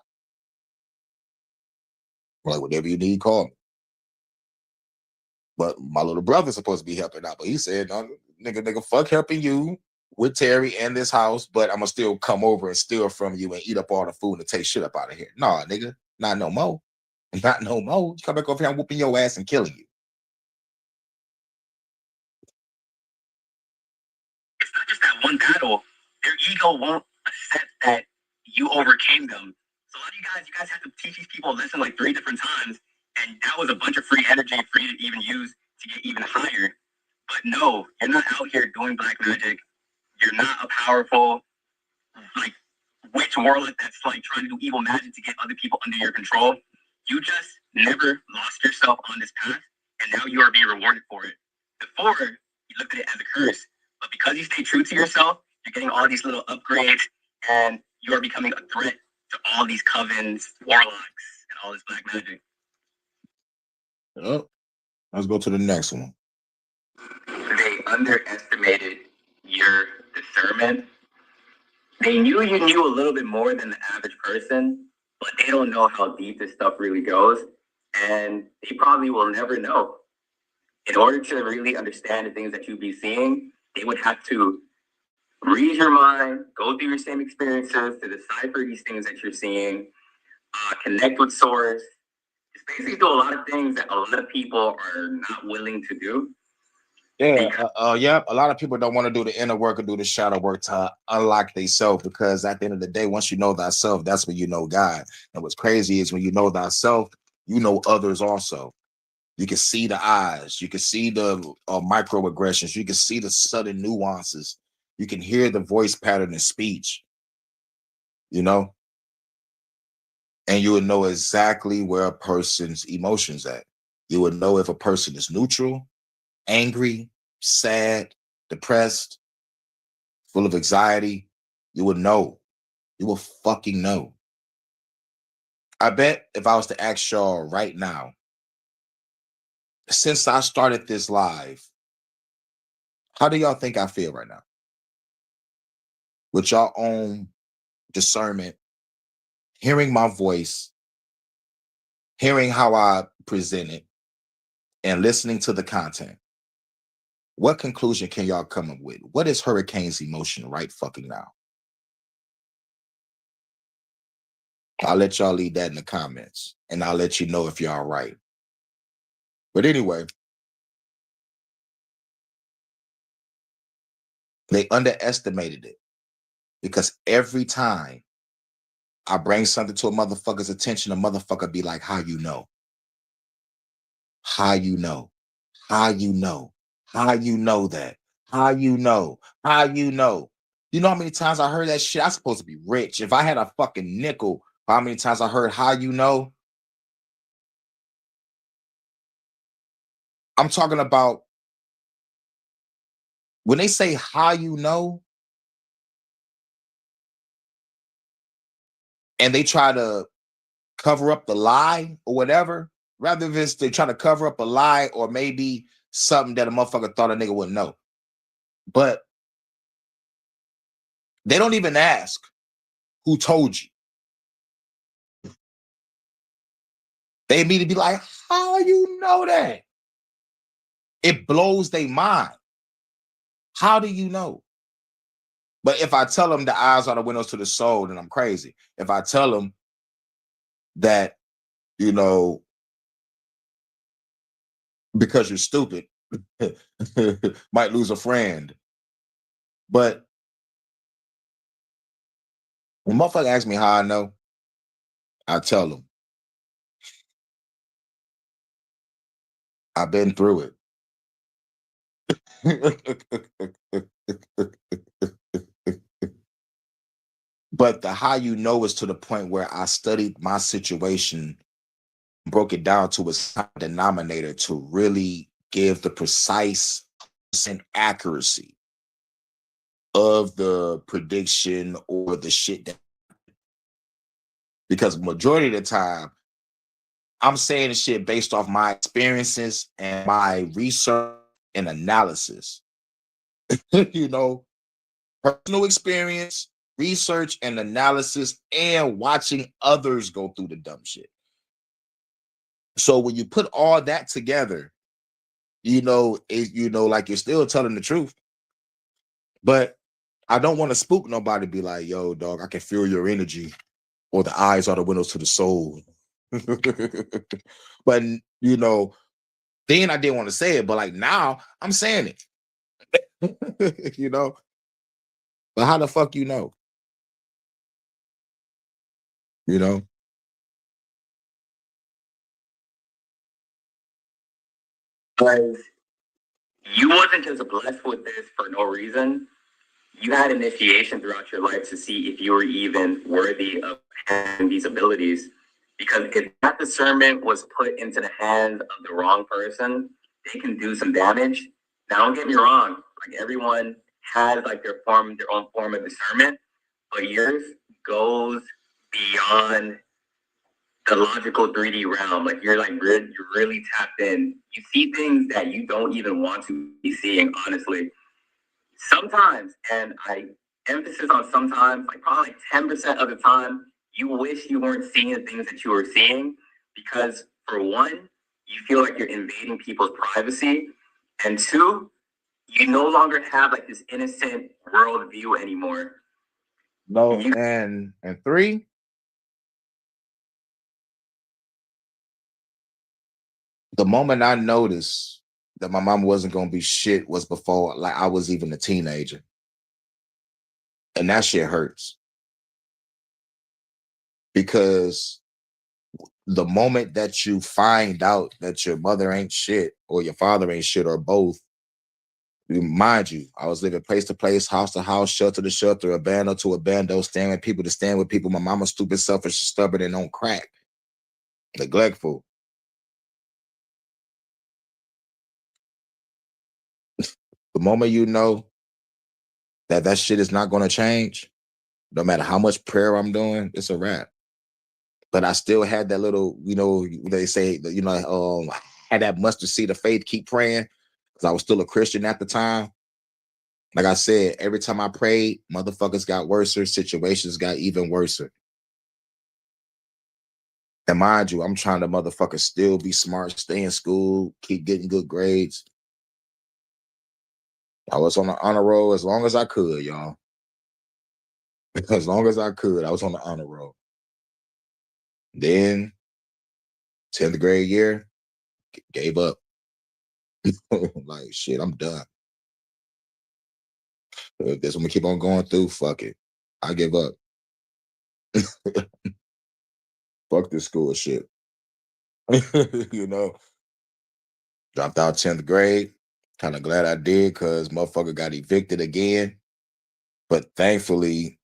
Like, whatever you need, call me. But my little brother's supposed to be helping out. But he said, no, nigga, fuck helping you with Terry and this house, but I'm gonna still come over and steal from you and eat up all the food and take shit up out of here. Nah, nigga, not no more. Not no more. You come back over here, I'm whooping your ass and killing you. It's not just that one battle. Their ego won't accept that you overcame them. So a lot of you guys have to teach these people a lesson like 3 different times, and that was a bunch of free energy for you to even use to get even higher. But no, you're not out here doing black magic. You're not a powerful, like, witch warlock that's like trying to do evil magic to get other people under your control. You just never lost yourself on this path, and now you are being rewarded for it. Before, you looked at it as a curse, but because you stay true to yourself, you're getting all these little upgrades, and you are becoming a threat to all these covens, warlocks, and all this black magic. Oh, let's go to the next one. They underestimated your discernment. They knew you knew a little bit more than the average person, but they don't know how deep this stuff really goes, and they probably will never know. In order to really understand the things that you'd be seeing, they would have to read your mind, go through your same experiences to decipher these things that you're seeing, connect with source. It's basically do a lot of things that a lot of people are not willing to do. Yeah, yeah. A lot of people don't want to do the inner work or do the shadow work to unlock themselves, because at the end of the day, once you know thyself, that's when you know God. And what's crazy is when you know thyself, you know others also. You can see the eyes, you can see the microaggressions, you can see the sudden nuances, you can hear the voice pattern in speech, you know, and you would know exactly where a person's emotions at. You would know if a person is neutral, angry, sad, depressed, full of anxiety. You would know. You will fucking know. I bet if I was to ask y'all right now, since I started this live, how do y'all think I feel right now? With y'all own discernment, hearing my voice, hearing how I present it, and listening to the content. What conclusion can y'all come up with? What is Hurricane's emotion right fucking now? I'll let y'all leave that in the comments, and I'll let you know if y'all right. But anyway, they underestimated it, because every time I bring something to a motherfucker's attention, a motherfucker be like, how you know? How you know? How you know? How you know that? How you know? How you know? You know how many times I heard that shit? I'm supposed to be rich. If I had a fucking nickel, how many times I heard how you know? I'm talking about when they say how you know, and they try to cover up the lie or whatever, rather than they try to cover up a lie or maybe something that a motherfucker thought a nigga wouldn't know. But they don't even ask who told you. They immediately be like, how you know that? It blows their mind. How do you know? But if I tell them the eyes are the windows to the soul, then I'm crazy. If I tell them that, you know, because you're stupid, might lose a friend. But when motherfucker asks me how I know, I tell them, I've been through it. But the how you know is to the point where I studied my situation, broke it down to a denominator to really give the precise and accuracy of the prediction or the shit that, because majority of the time I'm saying the shit based off my experiences and my research and analysis. You know, personal experience, research and analysis, and watching others go through the dumb shit. So when you put all that together, like you're still telling the truth. But I don't want to spook nobody, be like, yo, dog, I can feel your energy, or the eyes are the windows to the soul. But then I didn't want to say it, but like now I'm saying it. But how the fuck you know? You know? Because you wasn't just blessed with this for no reason. You had initiation throughout your life to see if you were even worthy of having these abilities. Because if that discernment was put into the hands of the wrong person, they can do some damage. Now, don't get me wrong. Like everyone has like their own form of discernment, but yours goes beyond the logical 3D realm. Like you're really tapped in. You see things that you don't even want to be seeing, honestly. Sometimes, and I emphasis on sometimes, like probably like 10% of the time, you wish you weren't seeing the things that you were seeing because, for one, you feel like you're invading people's privacy, and two, you no longer have like this innocent worldview anymore. No, and three, the moment I noticed that my mom wasn't gonna be shit was before like I was even a teenager. And that shit hurts. Because the moment that you find out that your mother ain't shit or your father ain't shit or both, mind you, I was living place to place, house to house, shelter to shelter, abando to abando, stand with people to stand with people. My mama's stupid, selfish, stubborn, and on crack, neglectful. The moment you know that that shit is not going to change, no matter how much prayer I'm doing, it's a wrap. But I still had that little, they say, had that mustard seed of faith, keep praying, because I was still a Christian at the time. Like I said, every time I prayed, motherfuckers got worse, situations got even worse. And mind you, I'm trying to motherfucker still be smart, stay in school, keep getting good grades. I was on the honor roll as long as I could, y'all. As long as I could, I was on the honor roll. Then 10th grade year, gave up. Like, shit, I'm done. If this one we keep on going through, fuck it. I give up. Fuck this school shit. you know, Dropped out 10th grade. Kind of glad I did because motherfucker got evicted again. But thankfully,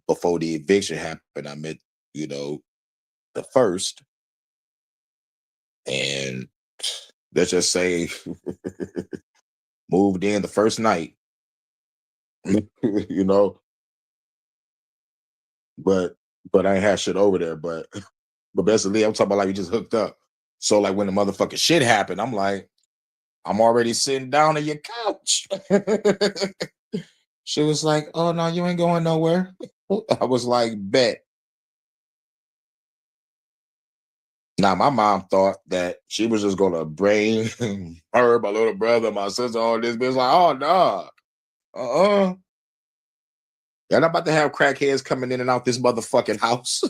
before the eviction happened, I met, the first. And let's just say moved in the first night. you know, but I ain't had shit over there. But basically, I'm talking about like we just hooked up. So like when the motherfucking shit happened, I'm like, I'm already sitting down on your couch. She was like, "Oh no, you ain't going nowhere." I was like, "Bet." Now my mom thought that she was just gonna bring her, my little brother, my sister, all this bitch. Like, oh no, You're not about to have crackheads coming in and out this motherfucking house.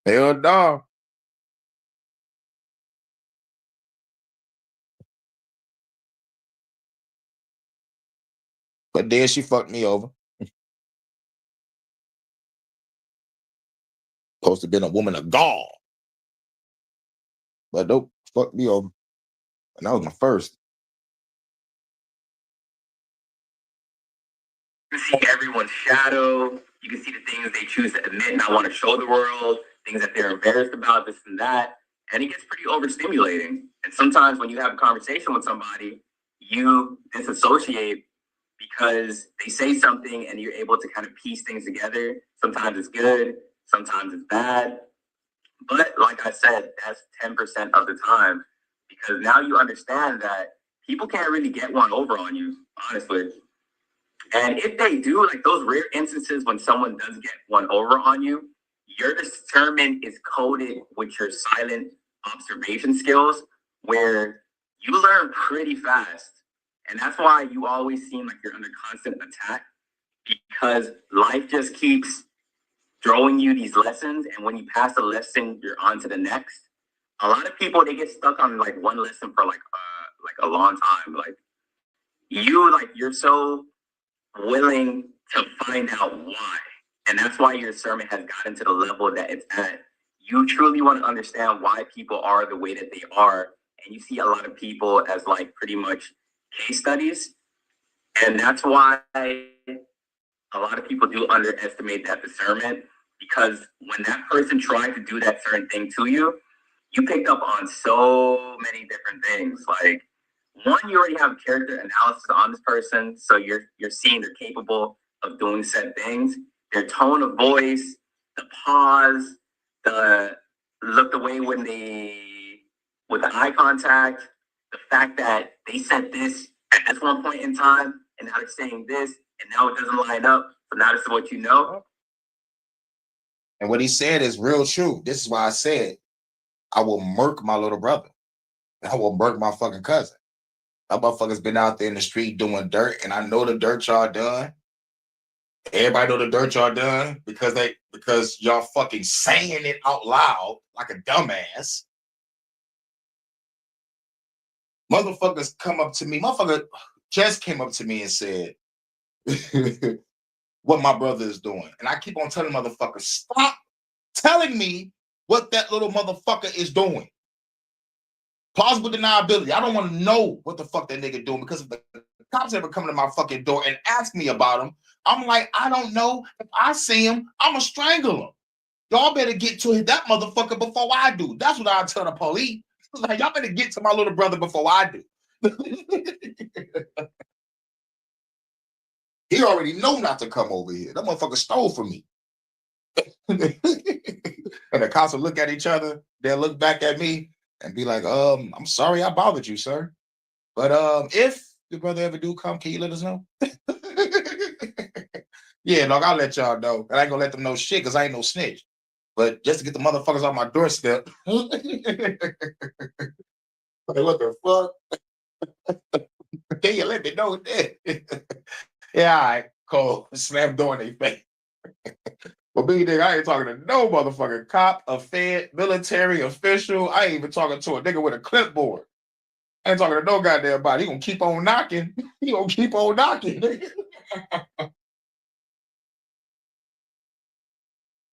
Hell no. But then she fucked me over. Supposed to been a woman of God. But nope, fuck me over. And that was my first. You can see everyone's shadow. You can see the things they choose to admit and not want to show the world, things that they're embarrassed about, this and that. And it gets pretty overstimulating. And sometimes when you have a conversation with somebody, you disassociate because they say something and you're able to kind of piece things together. Sometimes it's good, sometimes it's bad. But like I said, that's 10% of the time, because now you understand that people can't really get one over on you, honestly. And if they do, like those rare instances when someone does get one over on you, your discernment is coded with your silent observation skills, where you learn pretty fast. And that's why you always seem like you're under constant attack, because life just keeps throwing you these lessons. And when you pass a lesson, you're on to the next. A lot of people, they get stuck on like one lesson for like a long time. You're so willing to find out why. And that's why your sermon has gotten to the level that it's at. You truly want to understand why people are the way that they are. And you see a lot of people as like pretty much case studies. And that's why a lot of people do underestimate that discernment, because when that person tried to do that certain thing to you, you picked up on so many different things. Like, one, you already have character analysis on this person, so you're seeing they're capable of doing said things. Their tone of voice, the pause, the look away with the eye contact, the fact that they said this at one point in time, and now they're saying this, and now it doesn't line up. So now this is what you know. And what he said is real true. This is why I said I will murk my little brother. I will murk my fucking cousin. That motherfucker's been out there in the street doing dirt, and I know the dirt y'all done. Everybody know the dirt y'all done because y'all fucking saying it out loud like a dumbass. Motherfuckers come up to me. Motherfucker just came up to me and said what my brother is doing. And I keep on telling motherfuckers, stop telling me what that little motherfucker is doing. Plausible deniability. I don't want to know what the fuck that nigga doing, because if the cops ever come to my fucking door and ask me about him, I'm like, I don't know. If I see him, I'm going to strangle him. Y'all better get to that motherfucker before I do. That's what I tell the police. Like, y'all better get to my little brother before I do. He already know not to come over here. That motherfucker stole from me. And the cops will look at each other. They'll look back at me and be like, I'm sorry I bothered you, sir. But if your brother ever do come, can you let us know? Yeah, dog, I'll let y'all know. And I ain't gonna let them know shit because I ain't no snitch. But just to get the motherfuckers off my doorstep. Like, what the fuck? Can you let me know that? Yeah, all right, cool. Slam door in their face. But big nigga, I ain't talking to no motherfucking cop, a fed, military official. I ain't even talking to a nigga with a clipboard. I ain't talking to no goddamn body. He gonna keep on knocking. He gonna keep on knocking.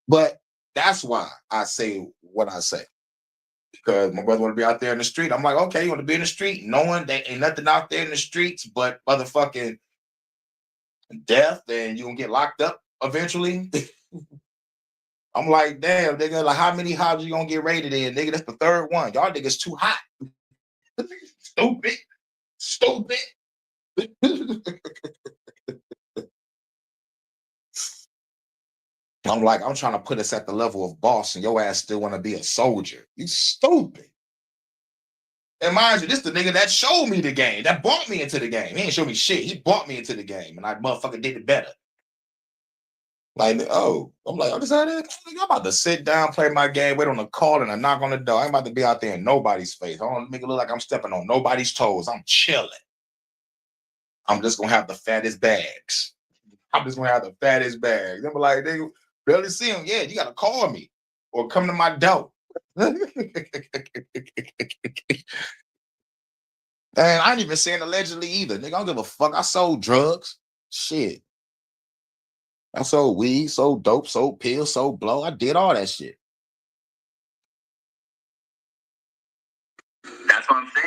But that's why I say what I say. Because my brother want to be out there in the street. I'm like, okay, you want to be in the street, knowing there ain't nothing out there in the streets but motherfucking death, and you gonna get locked up eventually. I'm like, damn, nigga, like how many houses you gonna get raided in? Nigga, that's the third one. Y'all niggas too hot. Stupid. Stupid. I'm like, I'm trying to put us at the level of boss, and your ass still want to be a soldier. You stupid. And mind you, this the nigga that showed me the game, that brought me into the game. He ain't show me shit. He brought me into the game, and I motherfucker did it better. Like, oh, I'm like, oh, this how it is? I'm about to sit down, play my game, wait on a call and a knock on the door. I'm about to be out there in nobody's face. I don't make it look like I'm stepping on nobody's toes. I'm chilling. I'm just gonna have the fattest bags. I'm just gonna have the fattest bags. They be like, they barely see him. Yeah, you gotta call me or come to my door. And I ain't even saying allegedly either. Nigga, I don't give a fuck. I sold drugs. Shit. I sold weed, sold dope, sold pills, sold blow. I did all that shit.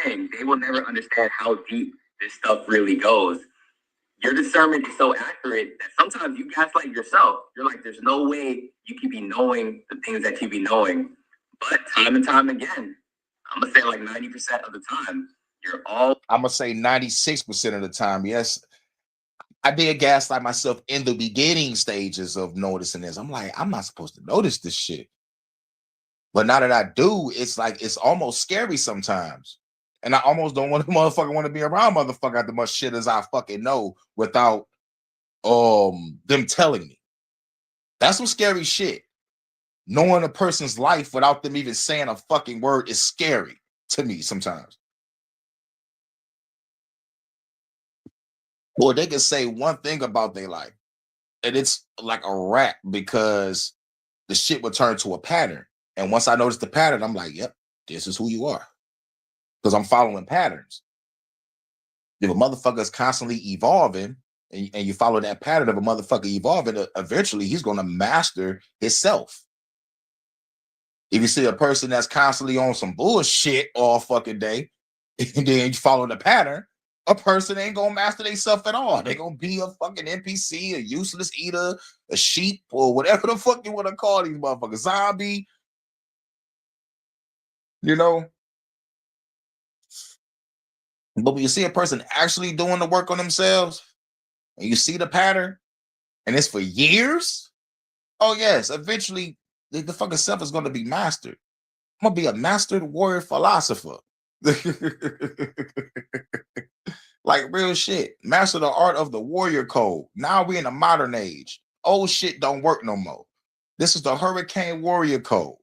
saying. They will never understand how deep this stuff really goes. Your discernment is so accurate that sometimes you gaslight yourself. You're like, there's no way you can be knowing the things that you be knowing. But time and time again, I'm gonna say like 90% of the time, you're all I'm gonna say 96% of the time. Yes, I did gaslight myself in the beginning stages of noticing this. I'm like, I'm not supposed to notice this shit. But now that I do, it's like it's almost scary sometimes. And I almost don't want to motherfucker want to be around motherfucker after much shit as I fucking know without them telling me. That's some scary shit. Knowing a person's life without them even saying a fucking word is scary to me sometimes. Or they can say one thing about their life, and it's like a wrap because the shit would turn to a pattern. And once I notice the pattern, I'm like, yep, this is who you are. Because I'm following patterns. If a motherfucker is constantly evolving and you follow that pattern of a motherfucker evolving, eventually he's going to master himself. If you see a person that's constantly on some bullshit all fucking day, and then you follow the pattern, a person ain't gonna master themselves at all. They gonna be a fucking NPC, a useless eater, a sheep, or whatever the fuck you want to call these motherfuckers, zombie. You know. But when you see a person actually doing the work on themselves, and you see the pattern, and it's for years, oh yes, eventually the fucking self is gonna be mastered. I'm gonna be a mastered warrior philosopher. Like real shit. Master the art of the warrior code. Now we in the modern age. Old shit don't work no more. This is the hurricane warrior code.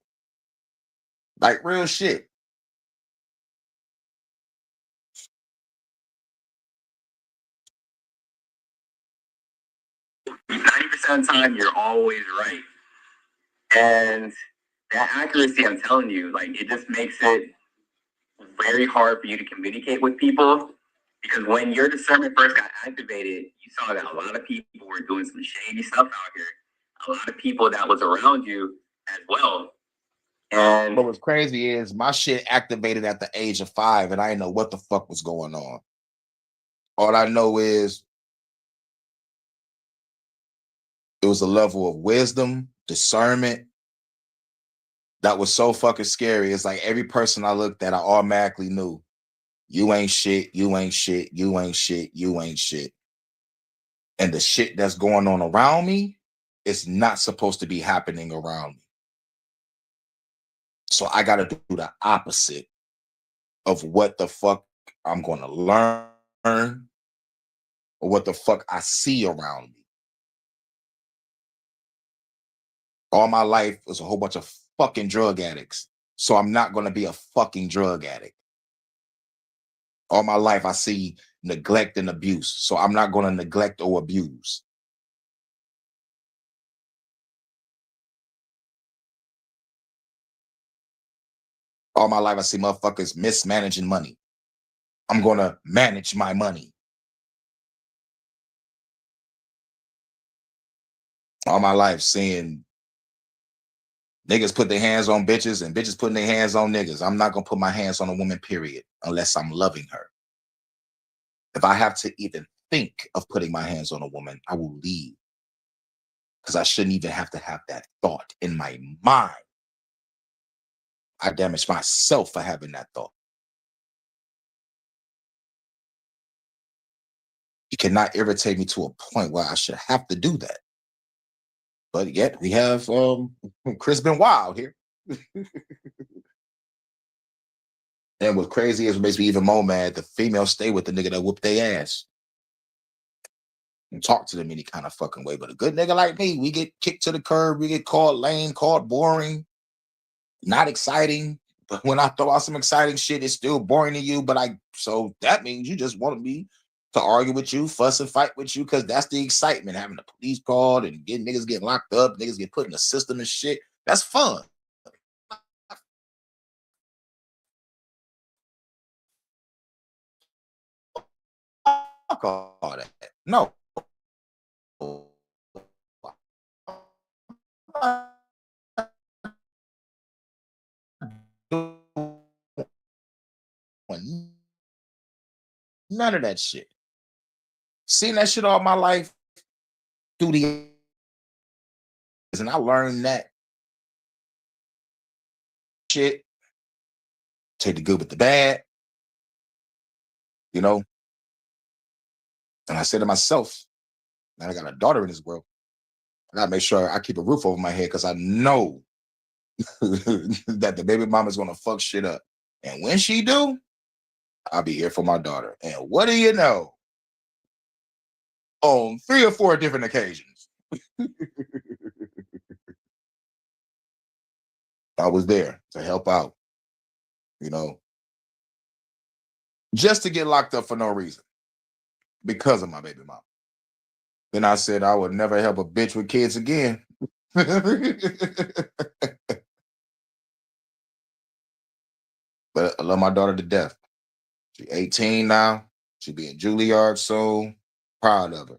Like real shit. percent of the time, you're always right. And that accuracy, I'm telling you, like it just makes it very hard for you to communicate with people. Because when your discernment first got activated, you saw that a lot of people were doing some shady stuff out here. A lot of people that was around you as well. And What was crazy is my shit activated at the age of 5, and I didn't know what the fuck was going on. All I know is it was a level of wisdom, discernment that was so fucking scary. It's like every person I looked at, I automatically knew you ain't shit, you ain't shit, you ain't shit, you ain't shit. And the shit that's going on around me is not supposed to be happening around me. So I got to do the opposite of what the fuck I'm going to learn or what the fuck I see around me. All my life was a whole bunch of fucking drug addicts. So I'm not going to be a fucking drug addict. All my life I see neglect and abuse. So I'm not going to neglect or abuse. All my life I see motherfuckers mismanaging money. I'm going to manage my money. All my life seeing niggas put their hands on bitches and bitches putting their hands on niggas. I'm not going to put my hands on a woman, period, unless I'm loving her. If I have to even think of putting my hands on a woman, I will leave. Because I shouldn't even have to have that thought in my mind. I damage myself for having that thought. You cannot irritate me to a point where I should have to do that. But yet we have Chris Benoit here. And what's crazy is what makes me even more mad, the females stay with the nigga that whooped their ass. And talk to them any kind of fucking way. But a good nigga like me, we get kicked to the curb, we get called lame, called boring, not exciting. But when I throw out some exciting shit, it's still boring to you. So that means you just want me to argue with you, fuss and fight with you, because that's the excitement. Having the police called and getting niggas getting locked up, niggas get put in the system and shit. That's fun. Fuck all that. No. None of that shit. Seen that shit all my life through the, and I learned that shit. Take the good with the bad, you know. And I said to myself, now I got a daughter in this world. I gotta make sure I keep a roof over my head because I know that the baby mama's gonna fuck shit up. And when she do, I'll be here for my daughter. And what do you know? On 3 or 4 different occasions, I was there to help out, you know, just to get locked up for no reason because of my baby mama. Then I said I would never help a bitch with kids again. But I love my daughter to death. She's 18 now. She'll be in Juilliard soon. Proud of her.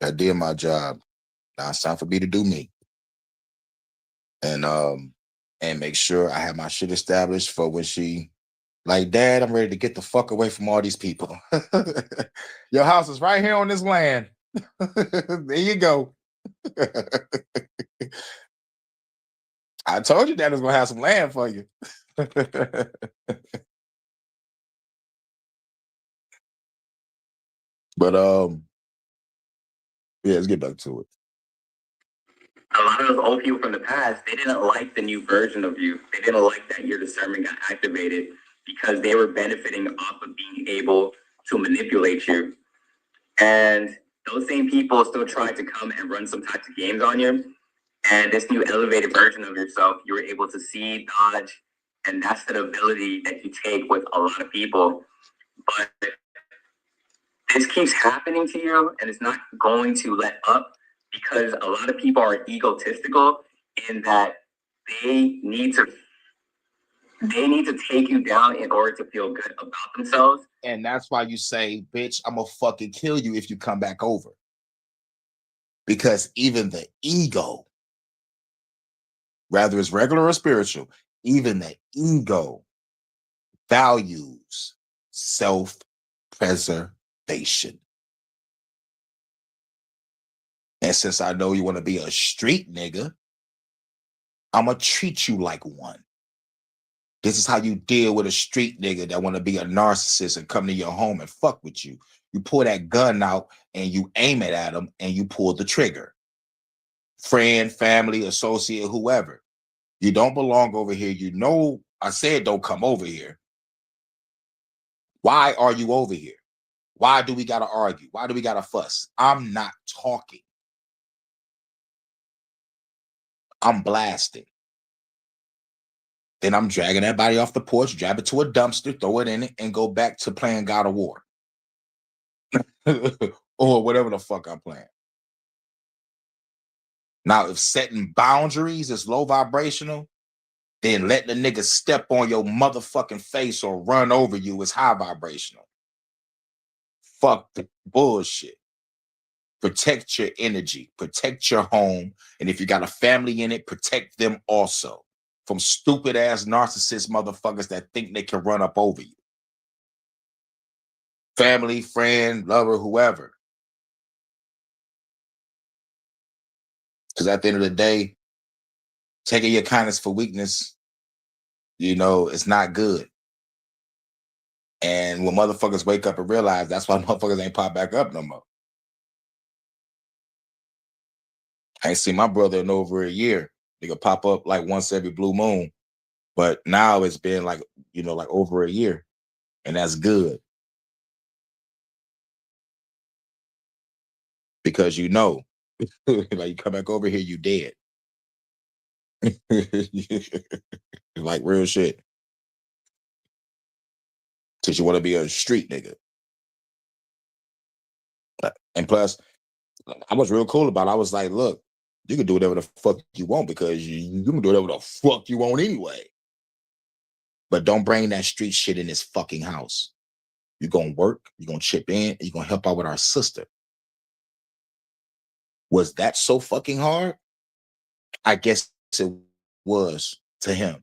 I did my job. Now it's time for me to do me. And make sure I have my shit established for when she like, Dad, I'm ready to get the fuck away from all these people. Your house is right here on this land. There you go. I told you Dad was gonna have some land for you. But yeah, let's get back to it. A lot of those old people from the past, they didn't like the new version of you. They didn't like that your discernment got activated because they were benefiting off of being able to manipulate you. And those same people still tried to come and run some types of games on you. And this new elevated version of yourself, you were able to see, dodge, and that's the ability that you take with a lot of people. But this keeps happening to you, and it's not going to let up because a lot of people are egotistical in that they need to take you down in order to feel good about themselves. And that's why you say, bitch, I'm gonna fucking kill you if you come back over. Because even the ego, whether it's regular or spiritual, even the ego values self-preservation. And since I know you want to be a street nigga, I'm gonna treat you like one. This is how you deal with a street nigga that want to be a narcissist and come to your home and fuck with you. You pull that gun out and you aim it at them and you pull the trigger. Friend, family, associate, whoever. You don't belong over here. You know, I said don't come over here. Why are you over here? Why do we gotta argue? Why do we gotta fuss? I'm not talking. I'm blasting. Then I'm dragging that body off the porch, drag it to a dumpster, throw it in it, and go back to playing God of War. Or whatever the fuck I'm playing. Now, if setting boundaries is low vibrational, then letting the nigga step on your motherfucking face or run over you is high vibrational. Fuck the bullshit. Protect your energy, protect your home, and if you got a family in it, protect them also from stupid ass narcissist motherfuckers that think they can run up over you. Family, friend, lover, whoever. Because at the end of the day, taking your kindness for weakness, you know, it's not good. And when motherfuckers wake up and realize that's why motherfuckers ain't pop back up no more. I ain't seen my brother in over a year. Nigga pop up like once every blue moon. But now it's been like, you know, like over a year. And that's good. Because you know, like you come back over here, you dead. Like real shit. Since you want to be a street nigga. And plus, I was real cool about it. I was like, look, you can do whatever the fuck you want because you can do whatever the fuck you want anyway. But don't bring that street shit in this fucking house. You're going to work, you're going to chip in, and you're going to help out with our sister. Was that so fucking hard? I guess it was to him.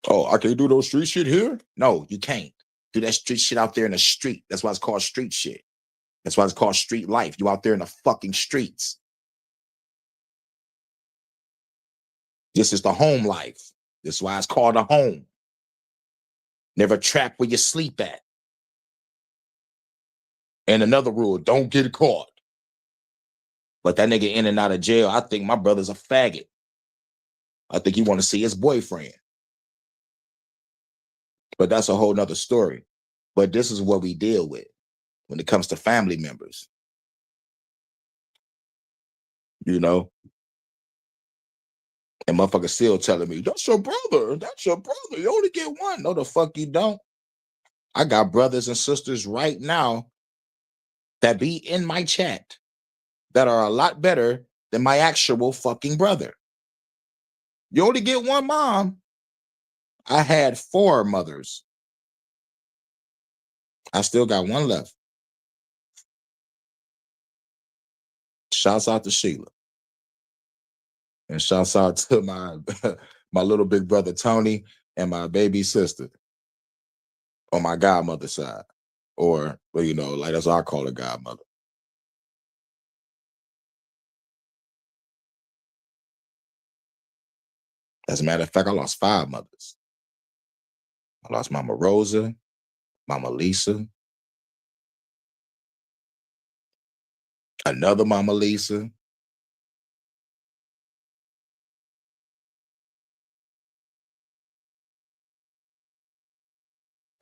Oh, I can't do those street shit here? No, you can't. Do that street shit out there in the street. That's why it's called street shit. That's why it's called street life. You out there in the fucking streets. This is the home life. This is why it's called a home. Never trap where you sleep at. And another rule, don't get caught. But that nigga in and out of jail, I think my brother's a faggot. I think he want to see his boyfriend. But that's a whole nother story. But this is what we deal with when it comes to family members. You know? And motherfuckers still telling me, that's your brother. That's your brother. You only get one. No, the fuck you don't. I got brothers and sisters right now that be in my chat that are a lot better than my actual fucking brother. You only get one mom. I had 4 mothers. I still got one left. Shouts out to Sheila. And shouts out to my my little big brother Tony and my baby sister on my godmother side. Or, well, you know, like that's what I call her, godmother. As a matter of fact, I lost 5 mothers. I lost Mama Rosa, Mama Lisa, another Mama Lisa.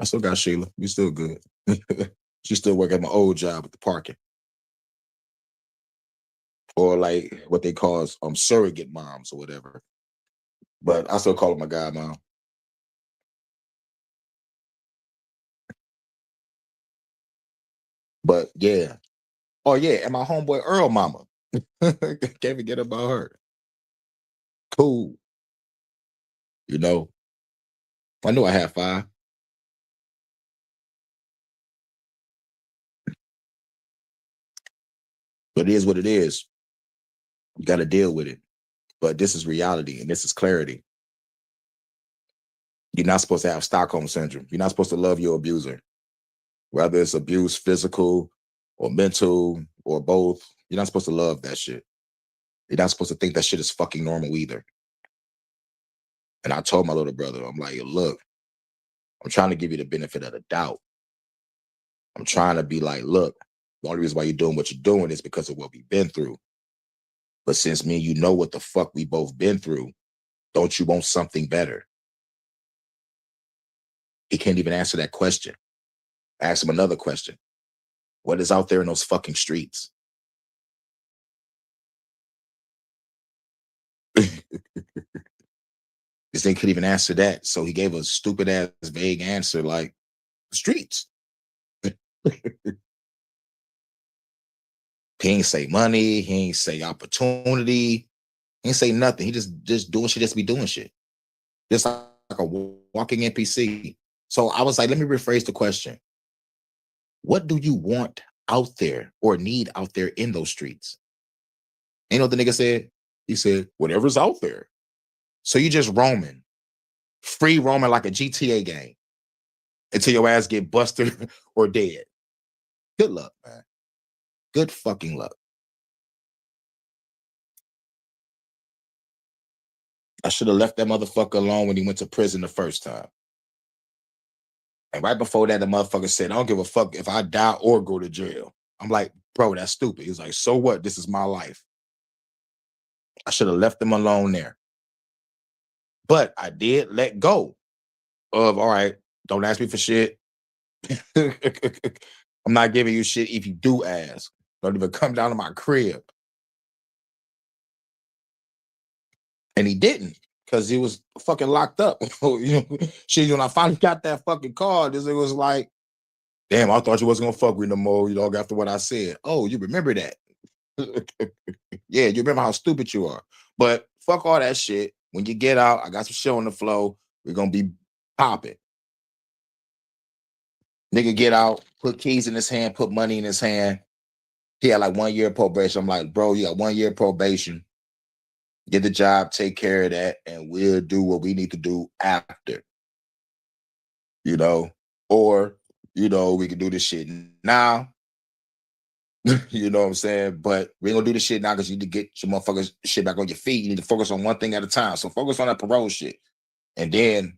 I still got Sheila. We still good. She still work at my old job at the parking. Or like what they call surrogate moms or whatever. But I still call her my godmom. But yeah. Oh yeah, and my homeboy Earl mama. Can't forget about her. Cool. You know, I knew I had 5. But it is what it is. You got to deal with it. But this is reality and this is clarity. You're not supposed to have Stockholm syndrome. You're not supposed to love your abuser. Whether it's abuse, physical or mental or both, you're not supposed to love that shit. You're not supposed to think that shit is fucking normal either. And I told my little brother, I'm like, look, I'm trying to give you the benefit of the doubt. I'm trying to be like, look, the only reason why you're doing what you're doing is because of what we've been through. But since me and you know what the fuck we both been through, don't you want something better? He can't even answer that question. Ask him another question. What is out there in those fucking streets? This thing couldn't even answer that. So he gave a stupid ass vague answer like streets. He ain't say money, he ain't say opportunity, he ain't say nothing. He just doing shit, just be doing shit. Just like a walking NPC. So I was like, let me rephrase the question. What do you want out there or need out there in those streets? You know what the nigga said? He said, whatever's out there. So you just roaming, free roaming like a GTA game until your ass get busted or dead. Good luck, man. Good fucking luck. I should have left that motherfucker alone when he went to prison the first time. And right before that, the motherfucker said, I don't give a fuck if I die or go to jail. I'm like, bro, that's stupid. He's like, so what? This is my life. I should have left him alone there. But I did let go of, all right, don't ask me for shit. I'm not giving you shit if you do ask. Don't even come down to my crib. And he didn't, because he was fucking locked up. You know, shit, when I finally got that fucking call, this it was like, damn, I thought you wasn't gonna fuck with no more, you know, after what I said. Oh, you remember that? Yeah, you remember how stupid you are. But fuck all that shit. When you get out, I got some shit on the flow. We're gonna be popping. Nigga get out, put keys in his hand, put money in his hand. He had like 1 year probation. I'm like, bro, you got 1 year probation. Get the job, take care of that, and we'll do what we need to do after. you know, or, you know, we can do this shit now. You know what I'm saying? But we ain't gonna do this shit now because you need to get your motherfuckers shit back on your feet. You need to focus on one thing at a time. So focus on that parole shit. And then,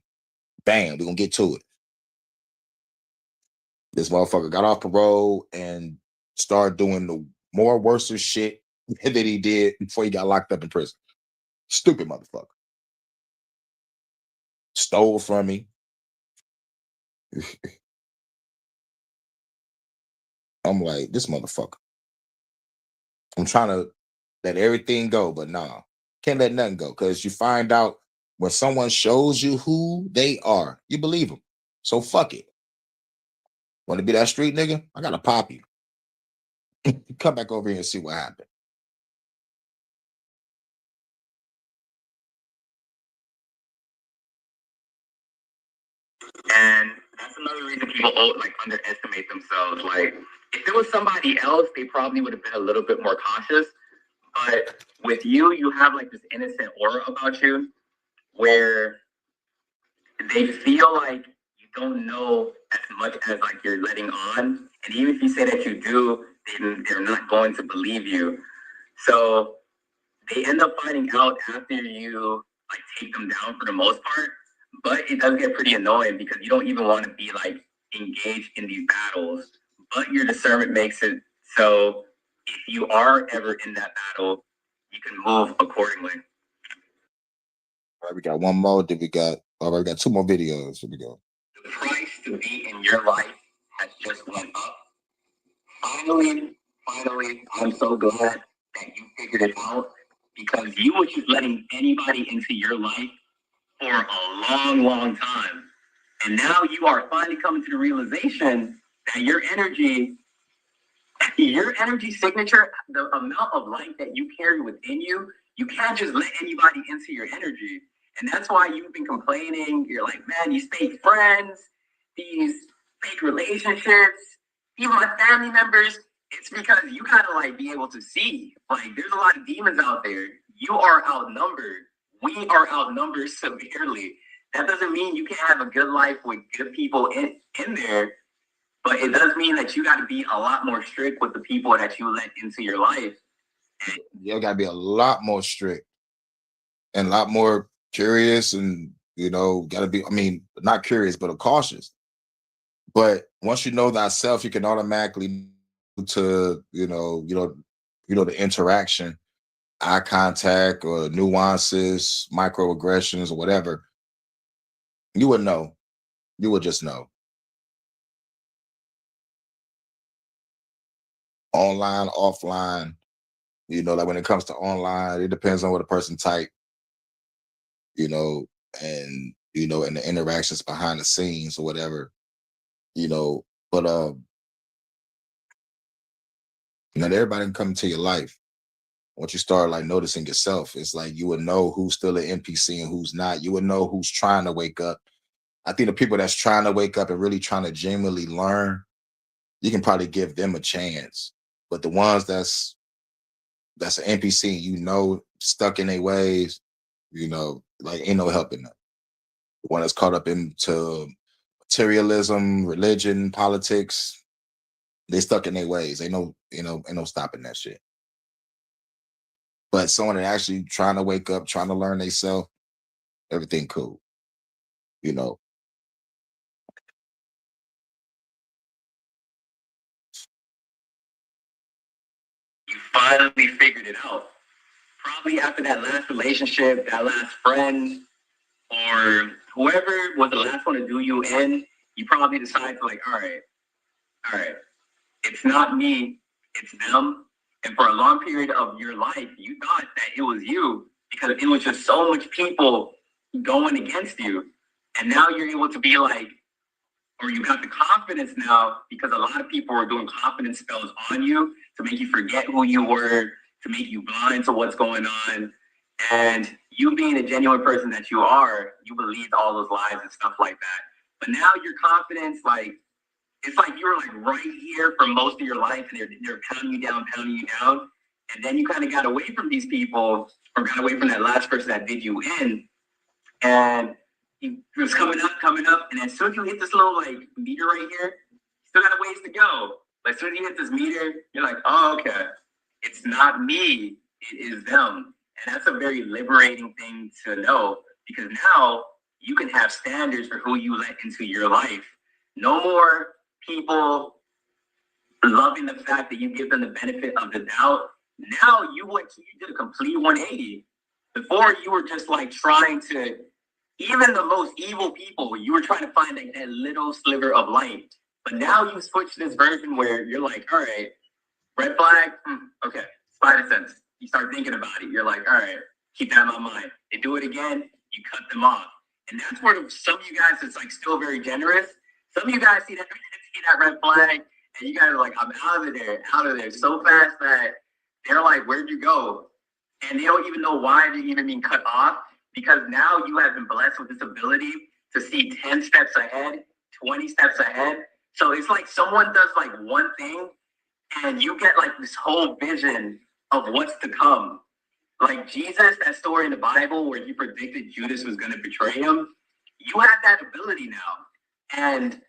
bam, we're gonna get to it. This motherfucker got off parole and started doing the more worse shit that he did before he got locked up in prison. Stupid motherfucker. Stole from me. I'm like, this motherfucker. I'm trying to let everything go, but nah, can't let nothing go because you find out when someone shows you who they are, you believe them. So fuck it. Want to be that street nigga? I gotta pop you. Come back over here and see what happened. And that's another reason people like underestimate themselves. Like if it was somebody else, they probably would have been a little bit more cautious. But with you, you have like this innocent aura about you where they feel like you don't know as much as like you're letting on. And even if you say that you do, they're not going to believe you. So they end up finding out after you like take them down for the most part. But it does get pretty annoying because you don't even want to be like engaged in these battles. But your discernment makes it so if you are ever in that battle, you can move accordingly. All right, we got one more. Then we got we got two more videos. Here we go. The price to be in your life has just went up. Finally, I'm so glad that you figured it out because you were just letting anybody into your life for a long, long time. And now you are finally coming to the realization that your energy signature, the amount of light that you carry within you, you can't just let anybody into your energy. And that's why you've been complaining. You're like, man, these fake friends, these fake relationships, even my family members. It's because you gotta like be able to see. Like, there's a lot of demons out there. You are outnumbered. We are outnumbered severely. That doesn't mean you can't have a good life with good people in there, but it does mean that you got to be a lot more strict with the people that you let into your life. You got to be a lot more strict and a lot more curious, and you know, got to be. I mean, not curious, but cautious. But once you know thyself, you can automatically to the interaction, eye contact, or nuances, microaggressions, or whatever. You would know. You would just know. Online, offline. You know, like when it comes to online, it depends on what a person type. You know, and and the interactions behind the scenes or whatever. You know, but not everybody can come into your life. Once you start like noticing yourself, it's like you would know who's still an NPC and who's not. You would know who's trying to wake up. I think the people that's trying to wake up and really trying to genuinely learn, you can probably give them a chance. But the ones that's an NPC, stuck in their ways, like ain't no helping them. The one that's caught up into materialism, religion, politics, they stuck in their ways. Ain't no stopping that shit. But someone that actually trying to wake up, trying to learn themselves, everything cool. You know. You finally figured it out. Probably after that last relationship, that last friend, or whoever was the last one to do you in, you probably decided to like, all right, it's not me, it's them. And for a long period of your life, you thought that it was you because it was just so much people going against you. And now you're able to be like, or you got the confidence now because a lot of people are doing confidence spells on you to make you forget who you were, to make you blind to what's going on. And you being a genuine person that you are, you believed all those lies and stuff like that. But now your confidence, like, it's like you were like right here for most of your life and they're pounding you down. And then you kind of got away from these people or got away from that last person that did you in. And he was coming up, and as soon as you hit this little like meter right here, you still got a ways to go. But as soon as you hit this meter, you're like, oh, okay, it's not me, it is them. And that's a very liberating thing to know, because now you can have standards for who you let into your life. No more people loving the fact that you give them the benefit of the doubt. Now you did a complete 180. Before, you were just like trying to, even the most evil people, you were trying to find like that little sliver of light. But now you switch to this version where you're like, all right, red flag, okay, spider sense. You start thinking about it. You're like, all right, keep that in my mind. They do it again, you cut them off. And that's where some of you guys is like still very generous. Some of you guys see that red flag, and you guys are like, I'm out of there so fast that they're like, where'd you go? And they don't even know why they're even being cut off, because now you have been blessed with this ability to see 10 steps ahead, 20 steps ahead. So it's like someone does like one thing and you get like this whole vision of what's to come. Like Jesus, that story in the Bible where he predicted Judas was going to betray him, you have that ability now. And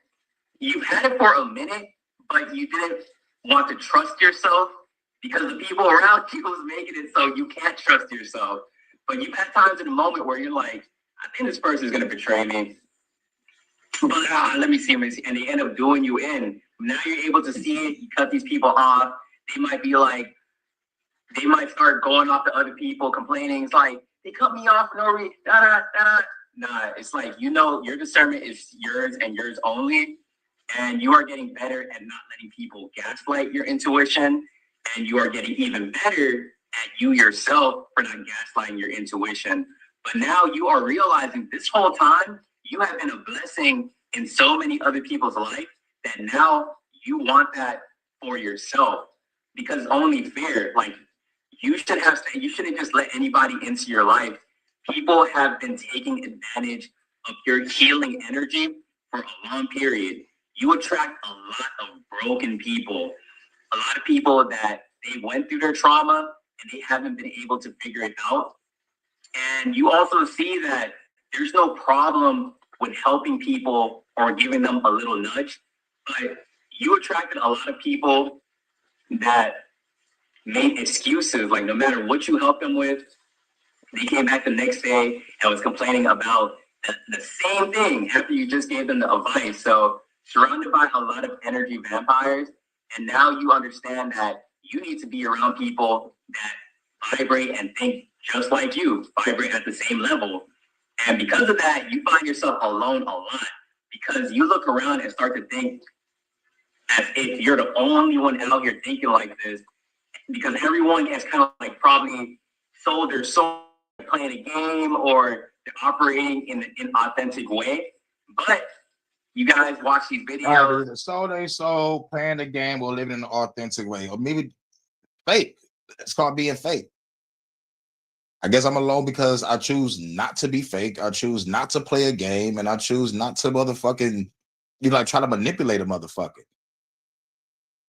you've had it for a minute, but you didn't want to trust yourself because the people around you was making it so you can't trust yourself. But you've had times in a moment where you're like, I think this person is going to betray me. But let me see. And they end up doing you in. Now you're able to see it. You cut these people off. They might be like, they might start going off to other people, complaining. It's like, they cut me off for no reason. Nah, it's like, you know, your discernment is yours and yours only. And you are getting better at not letting people gaslight your intuition. And you are getting even better at you yourself for not gaslighting your intuition. But now you are realizing this whole time, you have been a blessing in so many other people's life that now you want that for yourself, because it's only fair. Like you shouldn't just let anybody into your life. People have been taking advantage of your healing energy for a long period. You attract a lot of broken people, a lot of people that they went through their trauma and they haven't been able to figure it out. And you also see that there's no problem with helping people or giving them a little nudge, but you attracted a lot of people that made excuses. Like no matter what you helped them with, they came back the next day and was complaining about the same thing after you just gave them the advice. So surrounded by a lot of energy vampires, and now you understand that you need to be around people that vibrate and think just like you, vibrate at the same level. And because of that, you find yourself alone a lot, because you look around and start to think as if you're the only one out here thinking like this, because everyone has kind of like probably sold their soul playing a game, or they're operating in an inauthentic way. But you guys watch these videos. So they sold playing the game or living in an authentic way, or maybe fake. It's called being fake. I guess I'm alone because I choose not to be fake. I choose not to play a game, and I choose not to motherfucking, try to manipulate a motherfucker.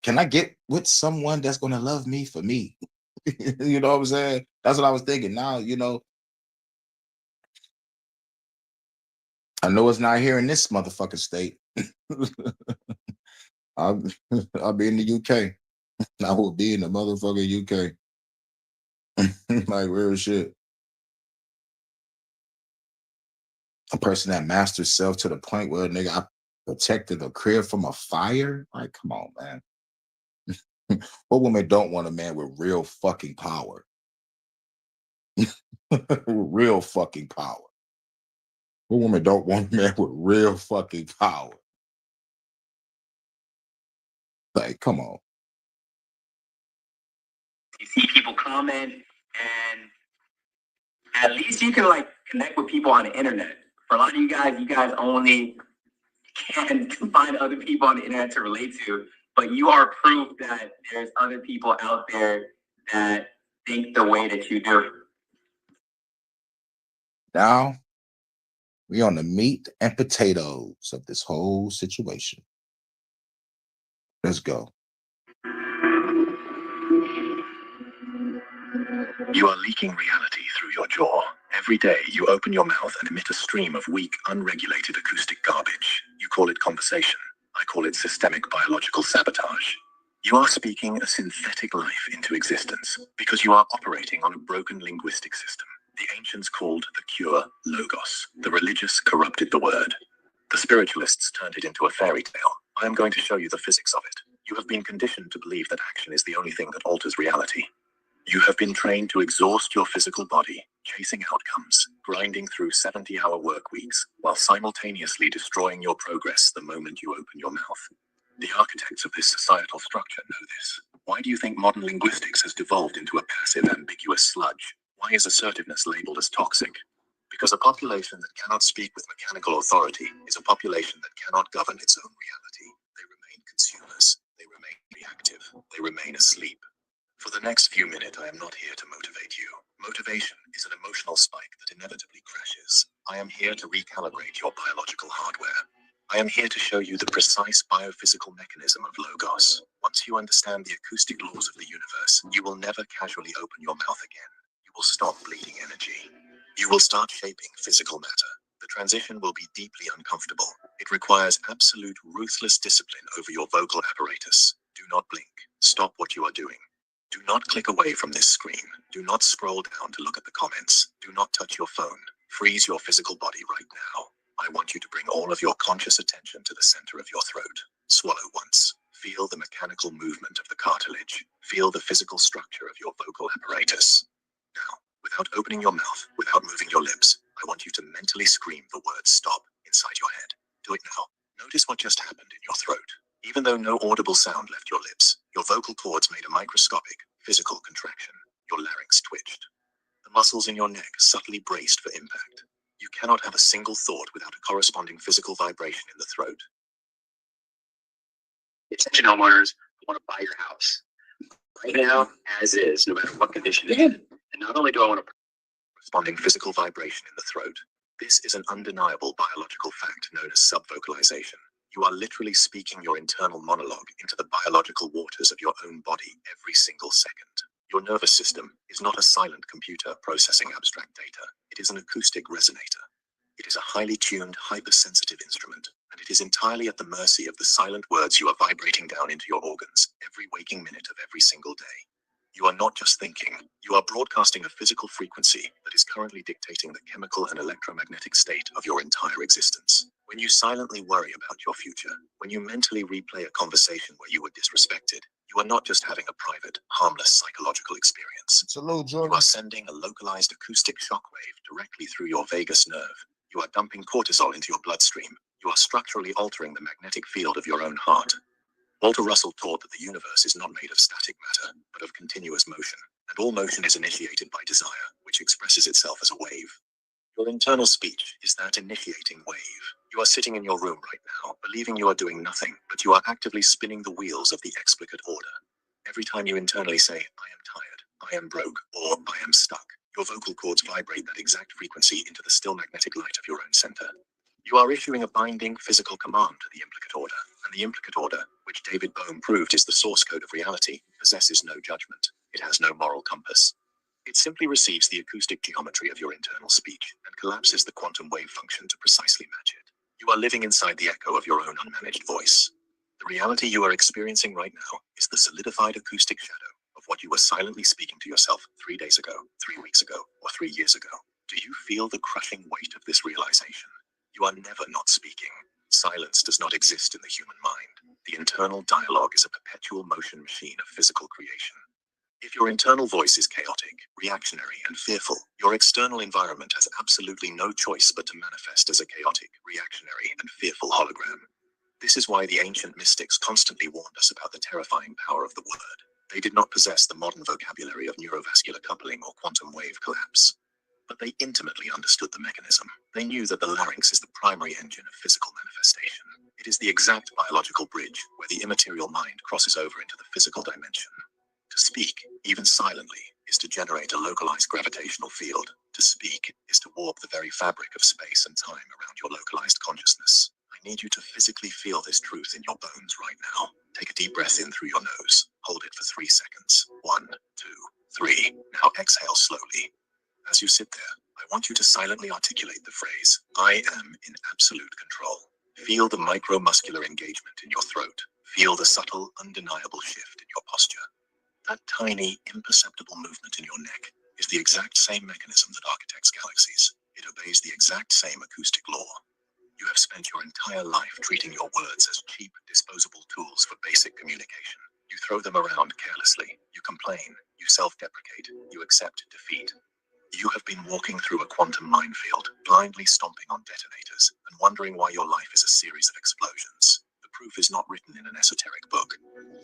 Can I get with someone that's gonna love me for me? You know what I'm saying? That's what I was thinking. Now, I know it's not here in this motherfucking state. I'll be in the UK. I will be in the motherfucking UK. Like real shit. A person that masters self to the point where nigga, I protected a crib from a fire. Like, come on, man. What woman don't want a man with real fucking power? Real fucking power. What woman don't want a man with real fucking power? Like, come on. You see people comment, and at least you can like connect with people on the internet. For a lot of you guys only can find other people on the internet to relate to, but you are proof that there's other people out there that think the way that you do. Now we on the meat and potatoes of this whole situation. Let's go. You are leaking reality through your jaw. Every Every day, you open your mouth and emit a stream of weak, unregulated acoustic garbage. You call it conversation. I call it systemic biological sabotage. You are speaking a synthetic life into existence because you are operating on a broken linguistic system. The ancients called the cure logos. The religious corrupted the word. The spiritualists turned it into a fairy tale. I am going to show you the physics of it. You have been conditioned to believe that action is the only thing that alters reality. You have been trained to exhaust your physical body, chasing outcomes, grinding through 70-hour work weeks, while simultaneously destroying your progress the moment you open your mouth. The architects of this societal structure know this. Why do you think modern linguistics has devolved into a passive, ambiguous sludge? Why is assertiveness labeled as toxic? Because a population that cannot speak with mechanical authority is a population that cannot govern its own reality. They remain consumers. They remain reactive. They remain asleep. For the next few minutes, I am not here to motivate you. Motivation is an emotional spike that inevitably crashes. I am here to recalibrate your biological hardware. I am here to show you the precise biophysical mechanism of logos. Once you understand the acoustic laws of the universe, you will never casually open your mouth again. You will stop bleeding energy. You will start shaping physical matter. The transition will be deeply uncomfortable. It requires absolute ruthless discipline over your vocal apparatus. Do not blink. Stop what you are doing. Do not click away from this screen. Do not scroll down to look at the comments. Do not touch your phone. Freeze your physical body right now. I want you to bring all of your conscious attention to the center of your throat. Swallow once. Feel the mechanical movement of the cartilage. Feel the physical structure of your vocal apparatus. Now, without opening your mouth, without moving your lips, I want you to mentally scream the word stop inside your head. Do it now. Notice what just happened in your throat. Even though no audible sound left your lips, your vocal cords made a microscopic, physical contraction. Your larynx twitched. The muscles in your neck subtly braced for impact. You cannot have a single thought without a corresponding physical vibration in the throat. Attention homeowners, I want to buy your house. Right now, as is, no matter what condition it's in. And not only do I want to Corresponding physical vibration in the throat. This is an undeniable biological fact known as subvocalization. You are literally speaking your internal monologue into the biological waters of your own body every single second. Your nervous system is not a silent computer processing abstract data. It is an acoustic resonator. It is a highly tuned, hypersensitive instrument, and it is entirely at the mercy of the silent words you are vibrating down into your organs every waking minute of every single day. You are not just thinking, you are broadcasting a physical frequency that is currently dictating the chemical and electromagnetic state of your entire existence. When you silently worry about your future, when you mentally replay a conversation where you were disrespected, you are not just having a private, harmless psychological experience. Salute, You Jordan. are sending a localized acoustic shockwave directly through your vagus nerve. You are dumping cortisol into your bloodstream. You are structurally altering the magnetic field of your own heart. Walter Russell taught that the universe is not made of static matter, but of continuous motion, and all motion is initiated by desire, which expresses itself as a wave. Your internal speech is that initiating wave. You are sitting in your room right now, believing you are doing nothing, but you are actively spinning the wheels of the explicate order. Every time you internally say, I am tired, I am broke, or I am stuck, your vocal cords vibrate that exact frequency into the still magnetic light of your own center. You are issuing a binding physical command to the implicate order, and the implicate order, which David Bohm proved is the source code of reality, possesses no judgment. It has no moral compass. It simply receives the acoustic geometry of your internal speech and collapses the quantum wave function to precisely match it. You are living inside the echo of your own unmanaged voice. The reality you are experiencing right now is the solidified acoustic shadow of what you were silently speaking to yourself 3 days ago, 3 weeks ago, or 3 years ago. Do you feel the crushing weight of this realization? You are never not speaking. Silence does not exist in the human mind. The internal dialogue is a perpetual motion machine of physical creation. If your internal voice is chaotic, reactionary, and fearful, your external environment has absolutely no choice but to manifest as a chaotic, reactionary, and fearful hologram. This is why the ancient mystics constantly warned us about the terrifying power of the word. They did not possess the modern vocabulary of neurovascular coupling or quantum wave collapse. But they intimately understood the mechanism. They knew that the larynx is the primary engine of physical manifestation. It is the exact biological bridge where the immaterial mind crosses over into the physical dimension. To speak, even silently, is to generate a localized gravitational field. To speak is to warp the very fabric of space and time around your localized consciousness. I need you to physically feel this truth in your bones right now. Take a deep breath in through your nose. Hold it for 3 seconds. 1, 2, 3. Now exhale slowly. As you sit there, I want you to silently articulate the phrase, I am in absolute control. Feel the micromuscular engagement in your throat. Feel the subtle, undeniable shift in your posture. That tiny, imperceptible movement in your neck is the exact same mechanism that architects galaxies. It obeys the exact same acoustic law. You have spent your entire life treating your words as cheap, disposable tools for basic communication. You throw them around carelessly. You complain. You self-deprecate. You accept defeat. You have been walking through a quantum minefield, blindly stomping on detonators, and wondering why your life is a series of explosions. The proof is not written in an esoteric book.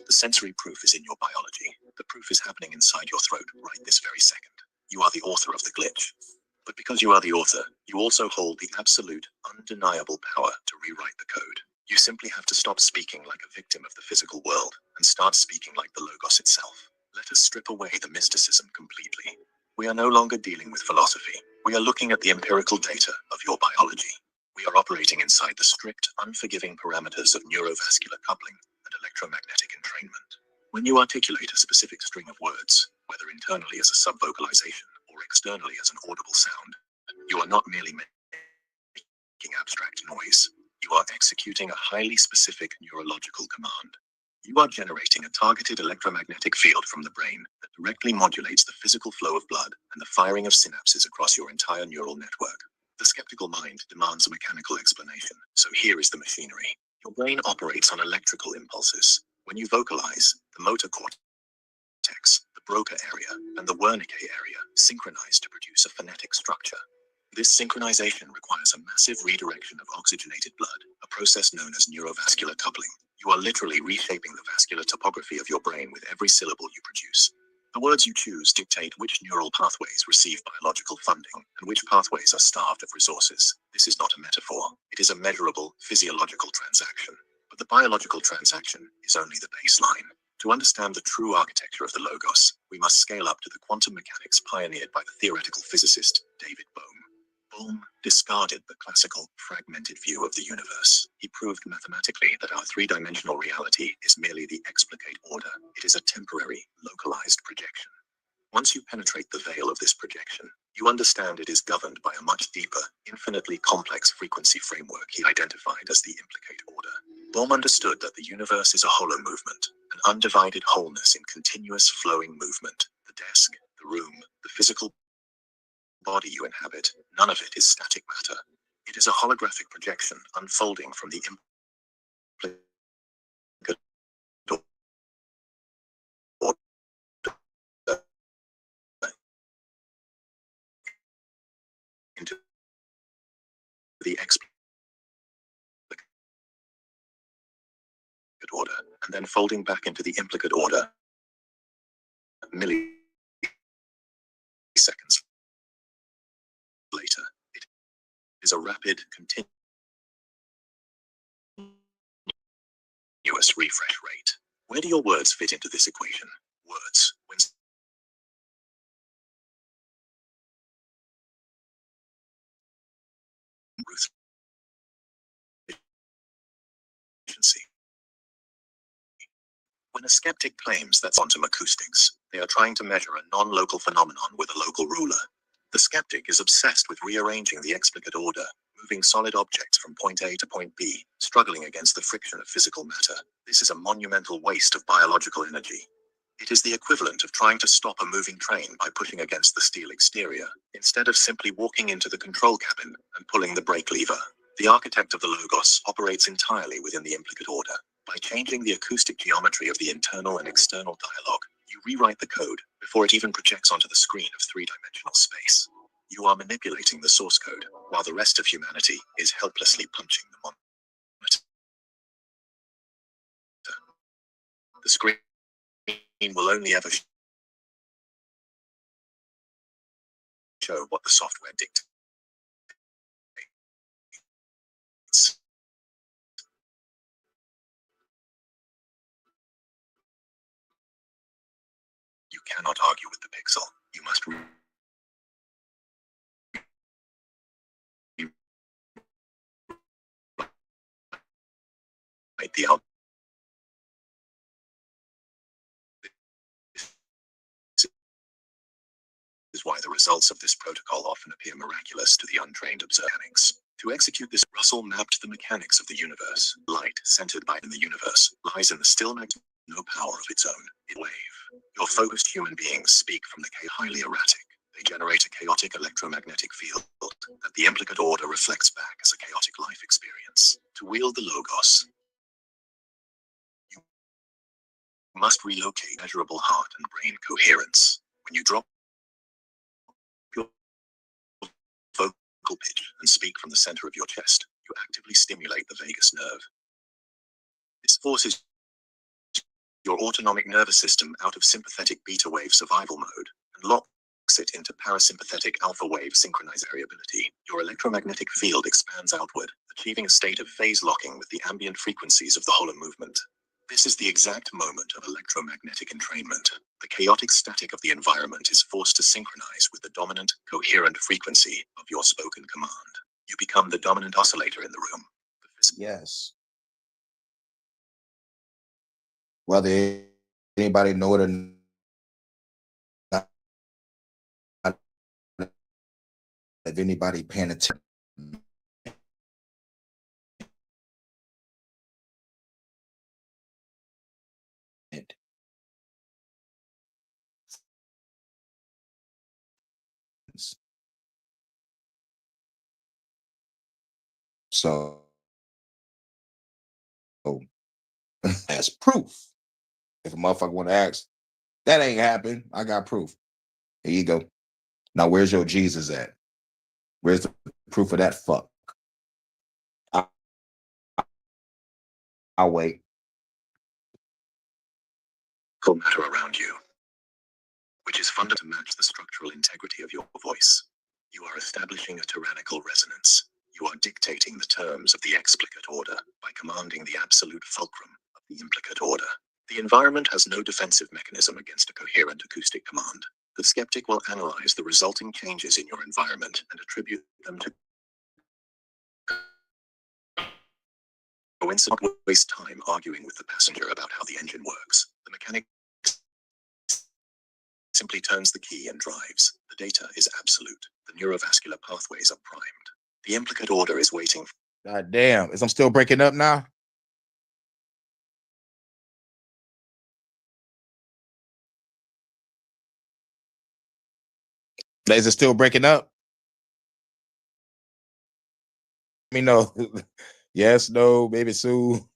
The sensory proof is in your biology. The proof is happening inside your throat right this very second. You are the author of the glitch. But because you are the author, you also hold the absolute, undeniable power to rewrite the code. You simply have to stop speaking like a victim of the physical world and start speaking like the Logos itself. Let us strip away the mysticism completely. We are no longer dealing with philosophy. We are looking at the empirical data of your biology. We are operating inside the strict, unforgiving parameters of neurovascular coupling and electromagnetic entrainment. When you articulate a specific string of words, whether internally as a subvocalization or externally as an audible sound, you are not merely making abstract noise. You are executing a highly specific neurological command. You are generating a targeted electromagnetic field from the brain that directly modulates the physical flow of blood and the firing of synapses across your entire neural network. The skeptical mind demands a mechanical explanation, so here is the machinery. Your brain operates on electrical impulses. When you vocalize, the motor cortex, the Broca area, and the Wernicke area synchronize to produce a phonetic structure. This synchronization requires a massive redirection of oxygenated blood, a process known as neurovascular coupling. You are literally reshaping the vascular topography of your brain with every syllable you produce. The words you choose dictate which neural pathways receive biological funding and which pathways are starved of resources. This is not a metaphor. It is a measurable, physiological transaction. But the biological transaction is only the baseline. To understand the true architecture of the Logos, we must scale up to the quantum mechanics pioneered by the theoretical physicist David Bohm. Bohm discarded the classical, fragmented view of the universe. He proved mathematically that our three-dimensional reality is merely the explicate order. It is a temporary, localized projection. Once you penetrate the veil of this projection, you understand it is governed by a much deeper, infinitely complex frequency framework he identified as the implicate order. Bohm understood that the universe is a hollow movement, an undivided wholeness in continuous flowing movement. The desk, the room, the physical body you inhabit, none of it is static matter. It is a holographic projection unfolding from the implicate order into the explicate order, and then folding back into the implicate order milliseconds later. It is a rapid, continuous refresh rate. Where do your words fit into this equation? Words, when efficiency. When a skeptic claims that quantum acoustics, they are trying to measure a non-local phenomenon with a local ruler. The skeptic is obsessed with rearranging the explicate order, moving solid objects from point A to point B, struggling against the friction of physical matter. This is a monumental waste of biological energy. It is the equivalent of trying to stop a moving train by pushing against the steel exterior, instead of simply walking into the control cabin and pulling the brake lever. The architect of the Logos operates entirely within the implicate order. By changing the acoustic geometry of the internal and external dialogue, you rewrite the code before it even projects onto the screen of three-dimensional space. You are manipulating the source code, while the rest of humanity is helplessly punching the monitor. The screen will only ever show what the software dictates. You cannot argue with the pixel. You must rewrite the output. This is why the results of this protocol often appear miraculous to the untrained observer. To execute this, Russell mapped the mechanics of the universe. Light, centered by in the universe, lies in the still magnetic, no power of its own. It wave. Your focused human beings speak from the highly erratic. They generate a chaotic electromagnetic field that the implicate order reflects back as a chaotic life experience. To wield the Logos, you must relocate measurable heart and brain coherence. When you drop your vocal pitch and speak from the center of your chest, you actively stimulate the vagus nerve. This forces your autonomic nervous system out of sympathetic beta wave survival mode and locks it into parasympathetic alpha wave synchronized variability. Your electromagnetic field expands outward, achieving a state of phase locking with the ambient frequencies of the whole movement. This is the exact moment of electromagnetic entrainment. The chaotic static of the environment is forced to synchronize with the dominant, coherent frequency of your spoken command. You become the dominant oscillator in the room. Yes. Whether anybody know it or not, if anybody paying attention. So as proof, if a motherfucker want to ask, that ain't happened. I got proof. Here you go. Now, where's your Jesus at? Where's the proof of that fuck? I'll wait. Matter around you, which is funded to match the structural integrity of your voice. You are establishing a tyrannical resonance. You are dictating the terms of the explicate order by commanding the absolute fulcrum of the implicate order. The environment has no defensive mechanism against a coherent acoustic command. The skeptic will analyze the resulting changes in your environment and attribute them to coincidence. Not waste time arguing with the passenger about how the engine works. The mechanic simply turns the key and drives. The data is absolute. The neurovascular pathways are primed. The implicate order is waiting. God damn. Is I'm still breaking up now? Is it still breaking up? Let me know. Yes, no, maybe so.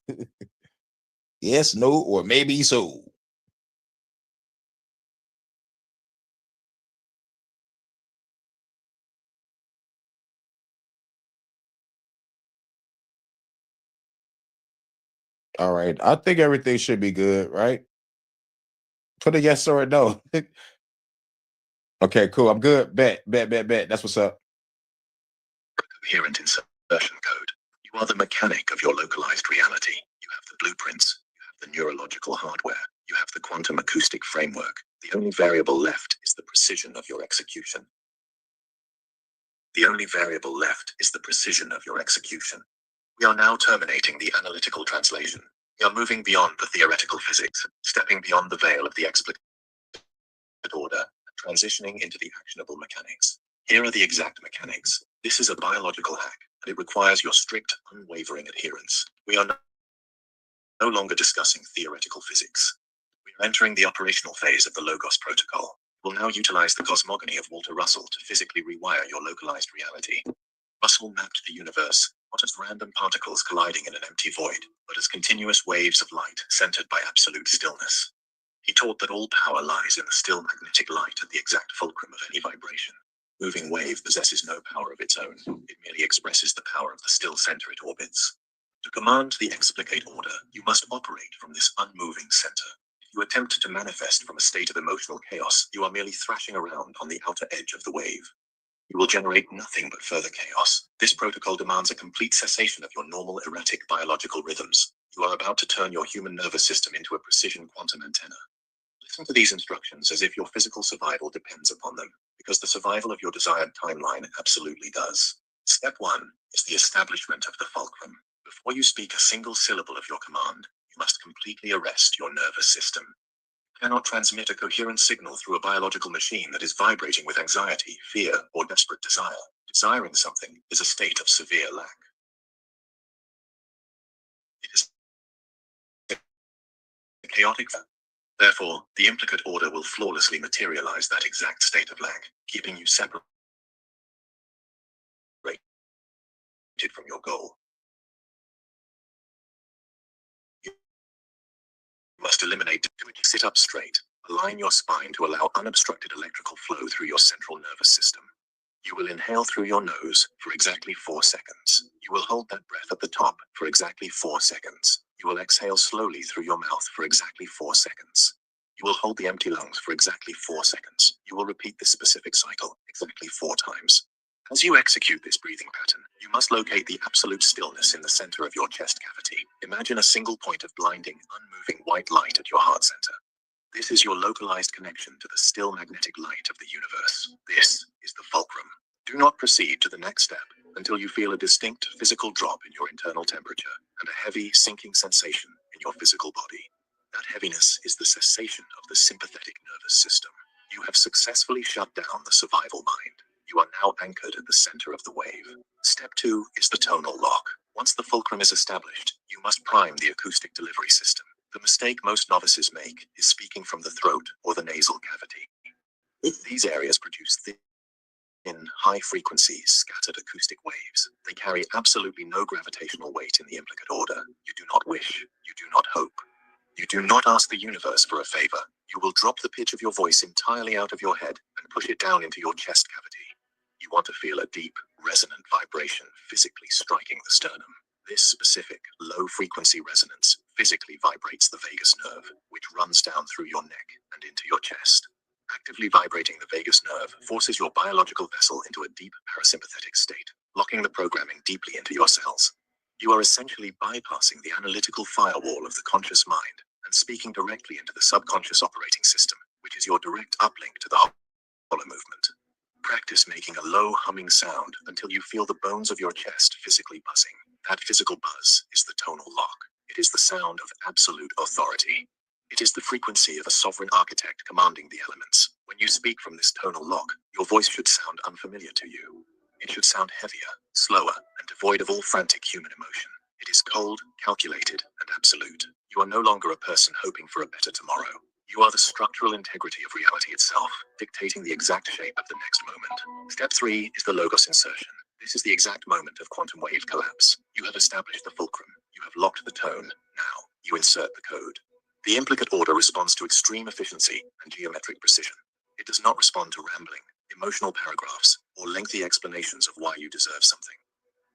Yes, no, or maybe so. All right. I think everything should be good, right? Put a yes or a no. Okay, cool. I'm good. Bet. That's what's up. Coherent insertion code. You are the mechanic of your localized reality. You have the blueprints. You have the neurological hardware. You have the quantum acoustic framework. The only variable left is the precision of your execution. The only variable left is the precision of your execution. We are now terminating the analytical translation. We are moving beyond the theoretical physics, stepping beyond the veil of the explicit order, and transitioning into the actionable mechanics. Here are the exact mechanics. This is a biological hack, and it requires your strict, unwavering adherence. We are no longer discussing theoretical physics. We are entering the operational phase of the Logos protocol. We'll now utilize the cosmogony of Walter Russell to physically rewire your localized reality. Russell mapped the universe, not as random particles colliding in an empty void, but as continuous waves of light centered by absolute stillness. He taught that all power lies in the still magnetic light at the exact fulcrum of any vibration. Moving wave possesses no power of its own. It merely expresses the power of the still center it orbits. To command the explicate order, you must operate from this unmoving center. If you attempt to manifest from a state of emotional chaos, you are merely thrashing around on the outer edge of the wave. You will generate nothing but further chaos. This protocol demands a complete cessation of your normal erratic biological rhythms. You are about to turn your human nervous system into a precision quantum antenna. Listen to these instructions as if your physical survival depends upon them, because the survival of your desired timeline absolutely does. Step 1 is the establishment of the fulcrum. Before you speak a single syllable of your command, you must completely arrest your nervous system. cannot transmit a coherent signal through a biological machine that is vibrating with anxiety, fear, or desperate desire. Desiring something is a state of severe lack. It is a chaotic. Therefore, the implicate order will flawlessly materialize that exact state of lack, keeping you separated from your goal. You must eliminate. Sit up straight. Align your spine to allow unobstructed electrical flow through your central nervous system. You will inhale through your nose for exactly 4 seconds. You will hold that breath at the top for exactly 4 seconds. You will exhale slowly through your mouth for exactly 4 seconds. You will hold the empty lungs for exactly 4 seconds. You will repeat this specific cycle exactly 4 times. As you execute this breathing pattern, you must locate the absolute stillness in the center of your chest cavity. Imagine a single point of blinding, unmoving white light at your heart center. This is your localized connection to the still magnetic light of the universe. This is the fulcrum. Do not proceed to the next step until you feel a distinct physical drop in your internal temperature and a heavy sinking sensation in your physical body. That heaviness is the cessation of the sympathetic nervous system. You have successfully shut down the survival mind. You are now anchored at the center of the wave. Step 2 is the tonal lock. Once the fulcrum is established, you must prime the acoustic delivery system. The mistake most novices make is speaking from the throat or the nasal cavity. These areas produce thin, high-frequency, scattered acoustic waves. They carry absolutely no gravitational weight in the implicate order. You do not wish. You do not hope. You do not ask the universe for a favor. You will drop the pitch of your voice entirely out of your head and push it down into your chest cavity. You want to feel a deep, resonant vibration physically striking the sternum. This specific, low-frequency resonance physically vibrates the vagus nerve, which runs down through your neck and into your chest. Actively vibrating the vagus nerve forces your biological vessel into a deep parasympathetic state, locking the programming deeply into your cells. You are essentially bypassing the analytical firewall of the conscious mind and speaking directly into the subconscious operating system, which is your direct uplink to the hollow movement. Practice making a low humming sound until you feel the bones of your chest physically buzzing. That physical buzz is the tonal lock. It is the sound of absolute authority. It is the frequency of a sovereign architect commanding the elements. When you speak from this tonal lock, your voice should sound unfamiliar to you. It should sound heavier, slower, and devoid of all frantic human emotion. It is cold, calculated, and absolute. You are no longer a person hoping for a better tomorrow. You are the structural integrity of reality itself, dictating the exact shape of the next moment. Step 3 is the logos insertion. This is the exact moment of quantum wave collapse. You have established the fulcrum. You have locked the tone. Now, you insert the code. The implicate order responds to extreme efficiency and geometric precision. It does not respond to rambling, emotional paragraphs, or lengthy explanations of why you deserve something.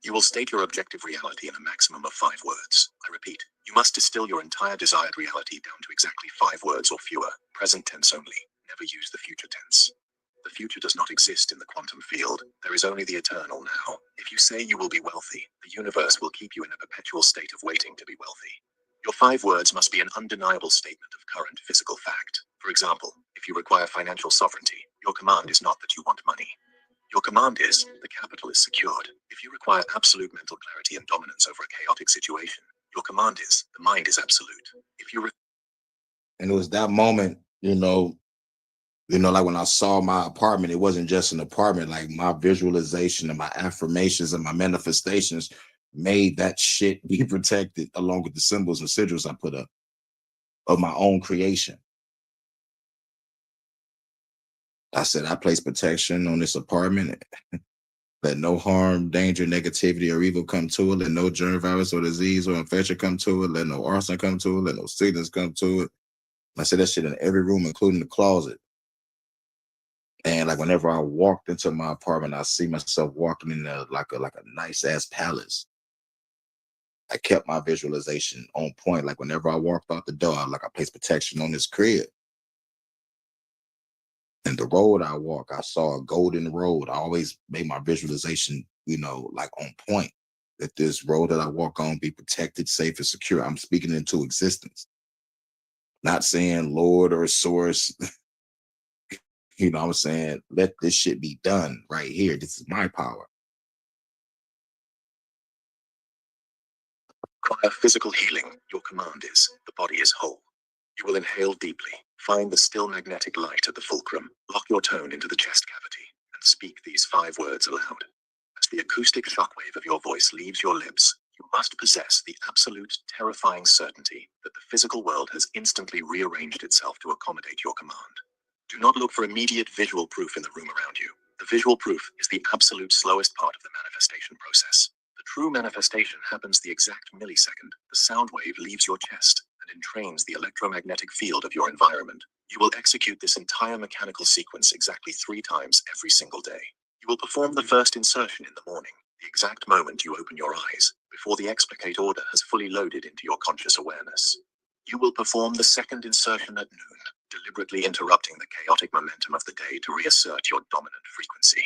You will state your objective reality in a maximum of 5 words. I repeat, you must distill your entire desired reality down to exactly 5 words or fewer, present tense only. Never use the future tense. The future does not exist in the quantum field. There is only the eternal now. If you say you will be wealthy, the universe will keep you in a perpetual state of waiting to be wealthy. Your 5 words must be an undeniable statement of current physical fact. For example, if you require financial sovereignty, your command is not that you want money. Your command is, the capital is secured. If you require absolute mental clarity and dominance over a chaotic situation, your command is, the mind is absolute. If you And it was that moment, like when I saw my apartment, it wasn't just an apartment. Like my visualization and my affirmations and my manifestations made that shit be protected along with the symbols and sigils I put up of my own creation. I said, I place protection on this apartment. Let no harm, danger, negativity, or evil come to it. Let no germ, virus, or disease or infection come to it. Let no arson come to it. Let no sickness come to it. I said that shit in every room, including the closet. And like whenever I walked into my apartment, I see myself walking in like a nice ass palace. I kept my visualization on point. Like whenever I walked out the door, I placed protection on this crib. And the road I walk, I saw a golden road. I always made my visualization, like on point. That this road that I walk on be protected, safe, and secure. I'm speaking into existence. Not saying Lord or source. I'm saying let this shit be done right here. This is my power. require physical healing, your command is, the body is whole. You will inhale deeply. Find the still magnetic light at the fulcrum, lock your tone into the chest cavity, and speak these 5 words aloud. As the acoustic shockwave of your voice leaves your lips, you must possess the absolute, terrifying certainty that the physical world has instantly rearranged itself to accommodate your command. Do not look for immediate visual proof in the room around you. The visual proof is the absolute slowest part of the manifestation process. The true manifestation happens the exact millisecond the sound wave leaves your chest and entrains the electromagnetic field of your environment. You will execute this entire mechanical sequence exactly 3 times every single day. You will perform the first insertion in the morning, the exact moment you open your eyes, before the explicate order has fully loaded into your conscious awareness. You will perform the second insertion at noon, deliberately interrupting the chaotic momentum of the day to reassert your dominant frequency.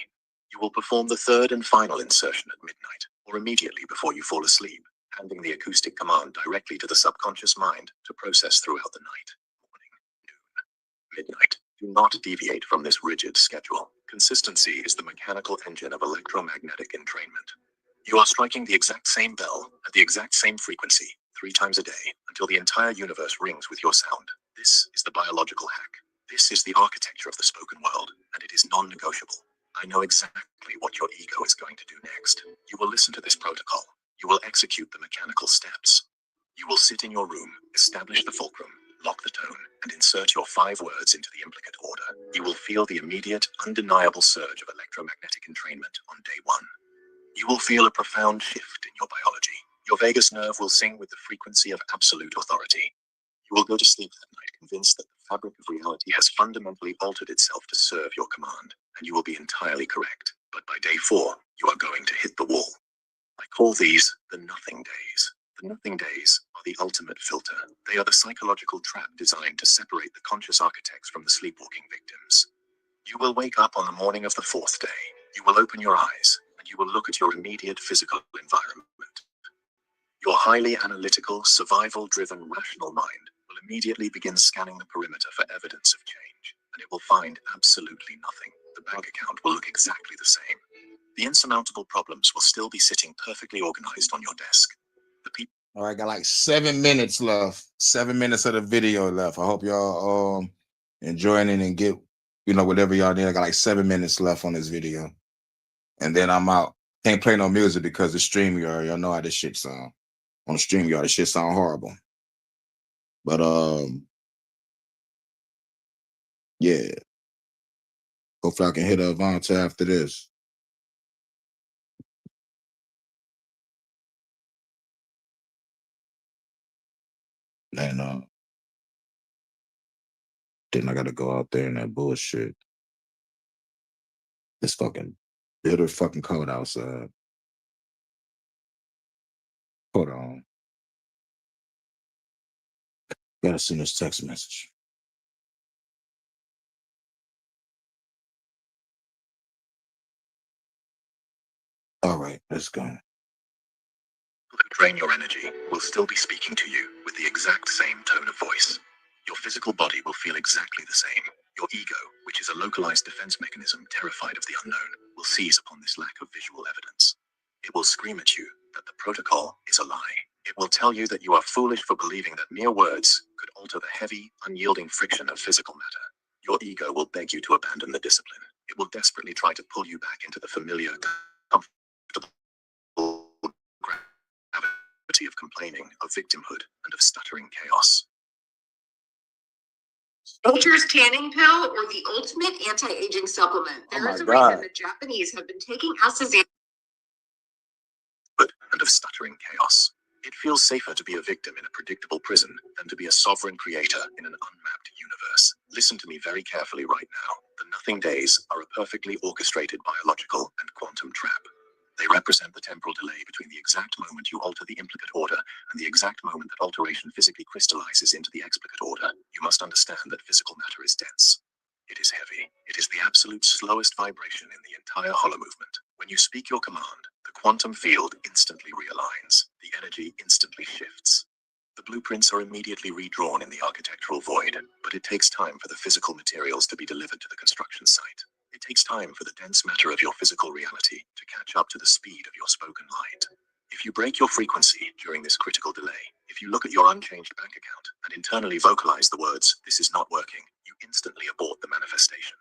You will perform the third and final insertion at midnight, or immediately before you fall asleep, handing the acoustic command directly to the subconscious mind to process throughout the night. Morning, noon, midnight. Do not deviate from this rigid schedule. Consistency is the mechanical engine of electromagnetic entrainment. You are striking the exact same bell at the exact same frequency 3 times a day until the entire universe rings with your sound. This is the biological hack. This is the architecture of the spoken world, and it is non-negotiable. I know exactly what your ego is going to do next. You will listen to this protocol. You will execute the mechanical steps. You will sit in your room, establish the fulcrum, lock the tone, and insert your 5 words into the implicate order. You will feel the immediate, undeniable surge of electromagnetic entrainment on day 1. You will feel a profound shift in your biology. Your vagus nerve will sing with the frequency of absolute authority. You will go to sleep that night convinced that the fabric of reality has fundamentally altered itself to serve your command, and you will be entirely correct. But by day 4, you are going to hit the wall. I call these the nothing days. The nothing days are the ultimate filter. They are the psychological trap designed to separate the conscious architects from the sleepwalking victims. You will wake up on the morning of the 4th day. You will open your eyes, and you will look at your immediate physical environment. Your highly analytical, survival-driven, rational mind will immediately begin scanning the perimeter for evidence of change, and it will find absolutely nothing. The bank account will look exactly the same. The insurmountable problems will still be sitting perfectly organized on your desk. The people. All right, got like 7 minutes left. 7 minutes of the video left. I hope y'all enjoying it and get whatever y'all need. I got like 7 minutes left on this video, and then I'm out. Can't play no music because the stream y'all know how this shit sound. On the stream this shit sound horrible. But yeah. Hopefully I can hit Avanta after this. And then I gotta go out there in that bullshit. It's fucking bitter fucking cold outside. Hold on. Gotta send this text message. All right, let's go. Who drain your energy will still be speaking to you with the exact same tone of voice. Your physical body will feel exactly the same. Your ego, which is a localized defense mechanism terrified of the unknown, will seize upon this lack of visual evidence. It will scream at you that the protocol is a lie. It will tell you that you are foolish for believing that mere words could alter the heavy, unyielding friction of physical matter. Your ego will beg you to abandon the discipline. It will desperately try to pull you back into the familiar, comfortable gravity of complaining, of victimhood, and of stuttering chaos. Nature's tanning pill or the ultimate anti-aging supplement. There is a reason the Japanese have been taking astaxanthin. And of stuttering chaos. It feels safer to be a victim in a predictable prison than to be a sovereign creator in an unmapped universe. Listen to me very carefully right now. The nothing days are a perfectly orchestrated biological and quantum trap. They represent the temporal delay between the exact moment you alter the implicate order and the exact moment that alteration physically crystallizes into the explicate order. You must understand that physical matter is dense. It is heavy. It is the absolute slowest vibration in the entire hollow movement. When you speak your command, the quantum field instantly realigns. The energy instantly shifts. The blueprints are immediately redrawn in the architectural void, but it takes time for the physical materials to be delivered to the construction site. It takes time for the dense matter of your physical reality to catch up to the speed of your spoken light. If you break your frequency during this critical delay, If you look at your unchanged bank account and internally vocalize the words, "This is not working," you instantly abort the manifestation.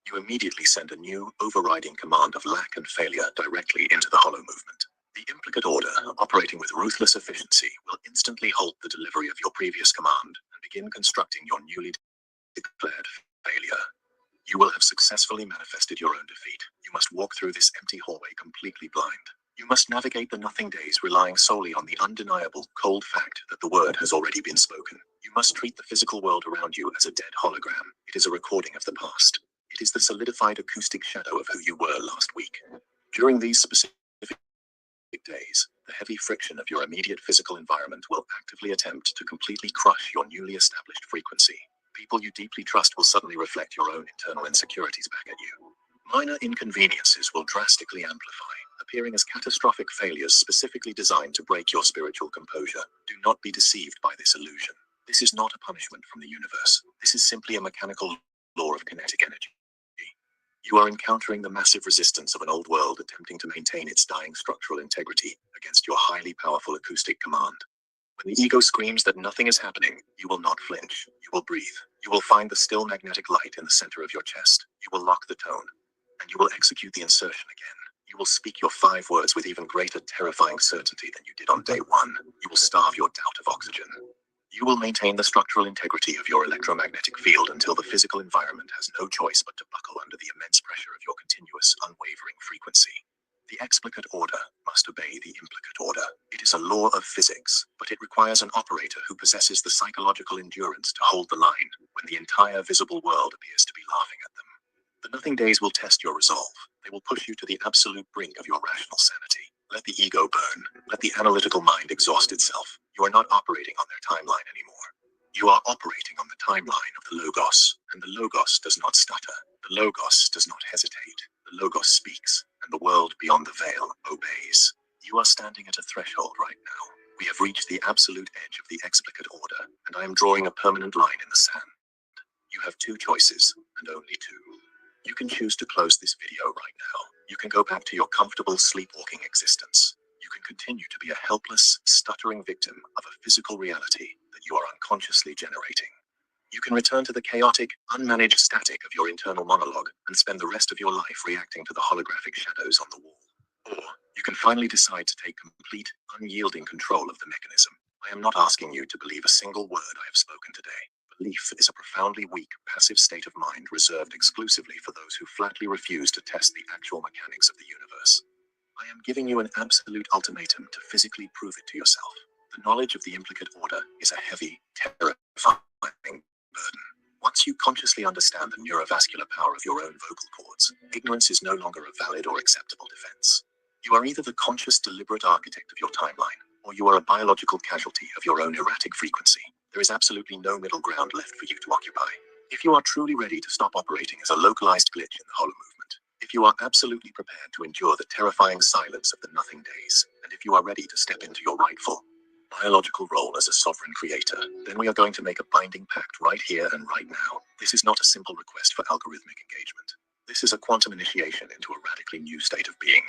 You immediately send a new, overriding command of lack and failure directly into the hollow movement. The implicate order, operating with ruthless efficiency, will instantly halt the delivery of your previous command and begin constructing your newly declared failure. You will have successfully manifested your own defeat. You must walk through this empty hallway completely blind. You must navigate the nothing days relying solely on the undeniable, cold fact that the word has already been spoken. You must treat the physical world around you as a dead hologram. It is a recording of the past. It is the solidified acoustic shadow of who you were last week. During these specific days, the heavy friction of your immediate physical environment will actively attempt to completely crush your newly established frequency. People you deeply trust will suddenly reflect your own internal insecurities back at you. Minor inconveniences will drastically amplify, appearing as catastrophic failures specifically designed to break your spiritual composure. Do not be deceived by this illusion. This is not a punishment from the universe. This is simply a mechanical law of kinetic energy. You are encountering the massive resistance of an old world attempting to maintain its dying structural integrity against your highly powerful acoustic command. When the ego screams that nothing is happening, you will not flinch. You will breathe. You will find the still magnetic light in the center of your chest. You will lock the tone, and you will execute the insertion again. You will speak your 5 words with even greater terrifying certainty than you did on day 1. You will starve your doubt of oxygen. You will maintain the structural integrity of your electromagnetic field until the physical environment has no choice but to buckle under the immense pressure of your continuous, unwavering frequency. The explicate order must obey the implicate order. It is a law of physics, but it requires an operator who possesses the psychological endurance to hold the line when the entire visible world appears to be laughing at them. The nothing days will test your resolve. They will push you to the absolute brink of your rational sanity. Let the ego burn. Let the analytical mind exhaust itself. You are not operating on their timeline anymore. You are operating on the timeline of the Logos, and the Logos does not stutter. The Logos does not hesitate. The Logos speaks, and the world beyond the veil obeys. You are standing at a threshold right now. We have reached the absolute edge of the explicate order, and I am drawing a permanent line in the sand. You have 2 choices, and only 2. You can choose to close this video right now. You can go back to your comfortable sleepwalking existence. You can continue to be a helpless, stuttering victim of a physical reality that you are unconsciously generating. You can return to the chaotic, unmanaged static of your internal monologue and spend the rest of your life reacting to the holographic shadows on the wall. Or you can finally decide to take complete, unyielding control of the mechanism. I am not asking you to believe a single word I have spoken today. Belief is a profoundly weak, passive state of mind reserved exclusively for those who flatly refuse to test the actual mechanics of the universe. I am giving you an absolute ultimatum to physically prove it to yourself. The knowledge of the implicate order is a heavy, terrifying burden. Once you consciously understand the neurovascular power of your own vocal cords, ignorance is no longer a valid or acceptable defense. You are either the conscious, deliberate architect of your timeline, or you are a biological casualty of your own erratic frequency. There is absolutely no middle ground left for you to occupy. If you are truly ready to stop operating as a localized glitch in the hollow movement, if you are absolutely prepared to endure the terrifying silence of the nothing days, and if you are ready to step into your rightful, biological role as a sovereign creator, then we are going to make a binding pact right here and right now. This is not a simple request for algorithmic engagement. This is a quantum initiation into a radically new state of being.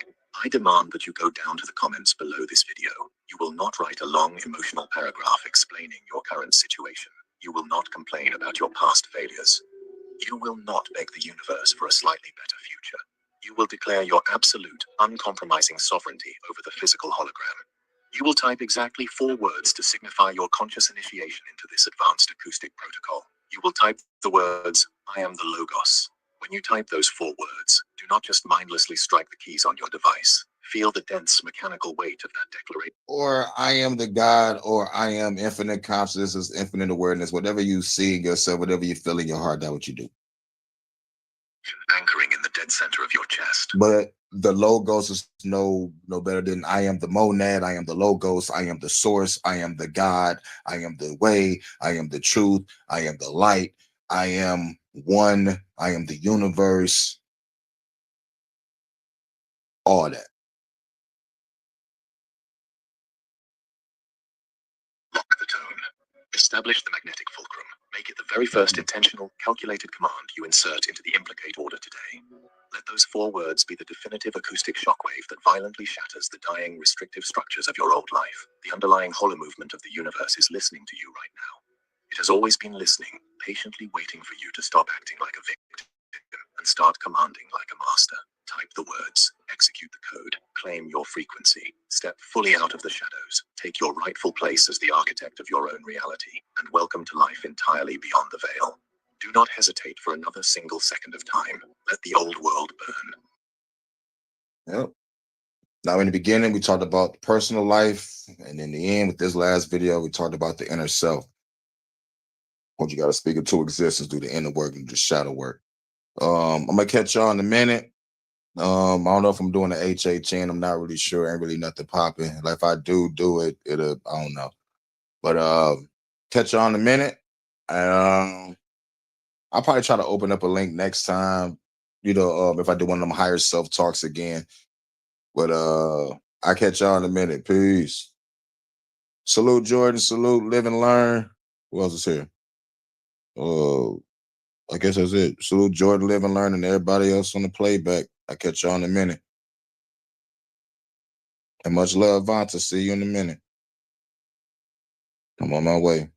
I demand that you go down to the comments below this video. You will not write a long emotional paragraph explaining your current situation. You will not complain about your past failures. You will not beg the universe for a slightly better future. You will declare your absolute, uncompromising sovereignty over the physical hologram. You will type exactly 4 words to signify your conscious initiation into this advanced acoustic protocol. You will type the words, "I am the Logos." When you type those 4 words, do not just mindlessly strike the keys on your device. Feel the dense mechanical weight of that declaration. Or I am the God, or I am infinite consciousness, infinite awareness, whatever you see in yourself, whatever you feel in your heart, that's what you do. Anchoring in the dead center of your chest. But the Logos is no better than I am the monad, I am the Logos, I am the source, I am the God, I am the way, I am the truth, I am the light, I am one, I am the universe, all that. Lock the tone. Establish the magnetic fulcrum. Make it the very first intentional, calculated command you insert into the implicate order today. Let those 4 words be the definitive acoustic shockwave that violently shatters the dying, restrictive structures of your old life. The underlying hollow movement of the universe is listening to you right now. It has always been listening, patiently waiting for you to stop acting like a victim and start commanding like a master. Type the words, execute the code, claim your frequency, step fully out of the shadows, take your rightful place as the architect of your own reality, and welcome to life entirely beyond the veil. Do not hesitate for another single second of time. Let the old world burn. Yep. Now, in the beginning, we talked about personal life, and in the end, with this last video, we talked about the inner self. What you got to speak into existence, do the inner work and do the shadow work. I'm gonna catch y'all in a minute. I don't know if I'm doing the HHN. I'm not really sure. Ain't really nothing popping. Like if I do it, it'll, I don't know. But catch y'all in a minute. I'll probably try to open up a link next time. You know, if I do one of them higher self talks again. But I catch y'all in a minute. Peace. Salute Jordan. Salute Live and Learn. Who else is here? I guess that's it. Salute Jordan, Live and Learn, and everybody else on the playback. I catch y'all in a minute. And much love, Vonta. See you in a minute. I'm on my way.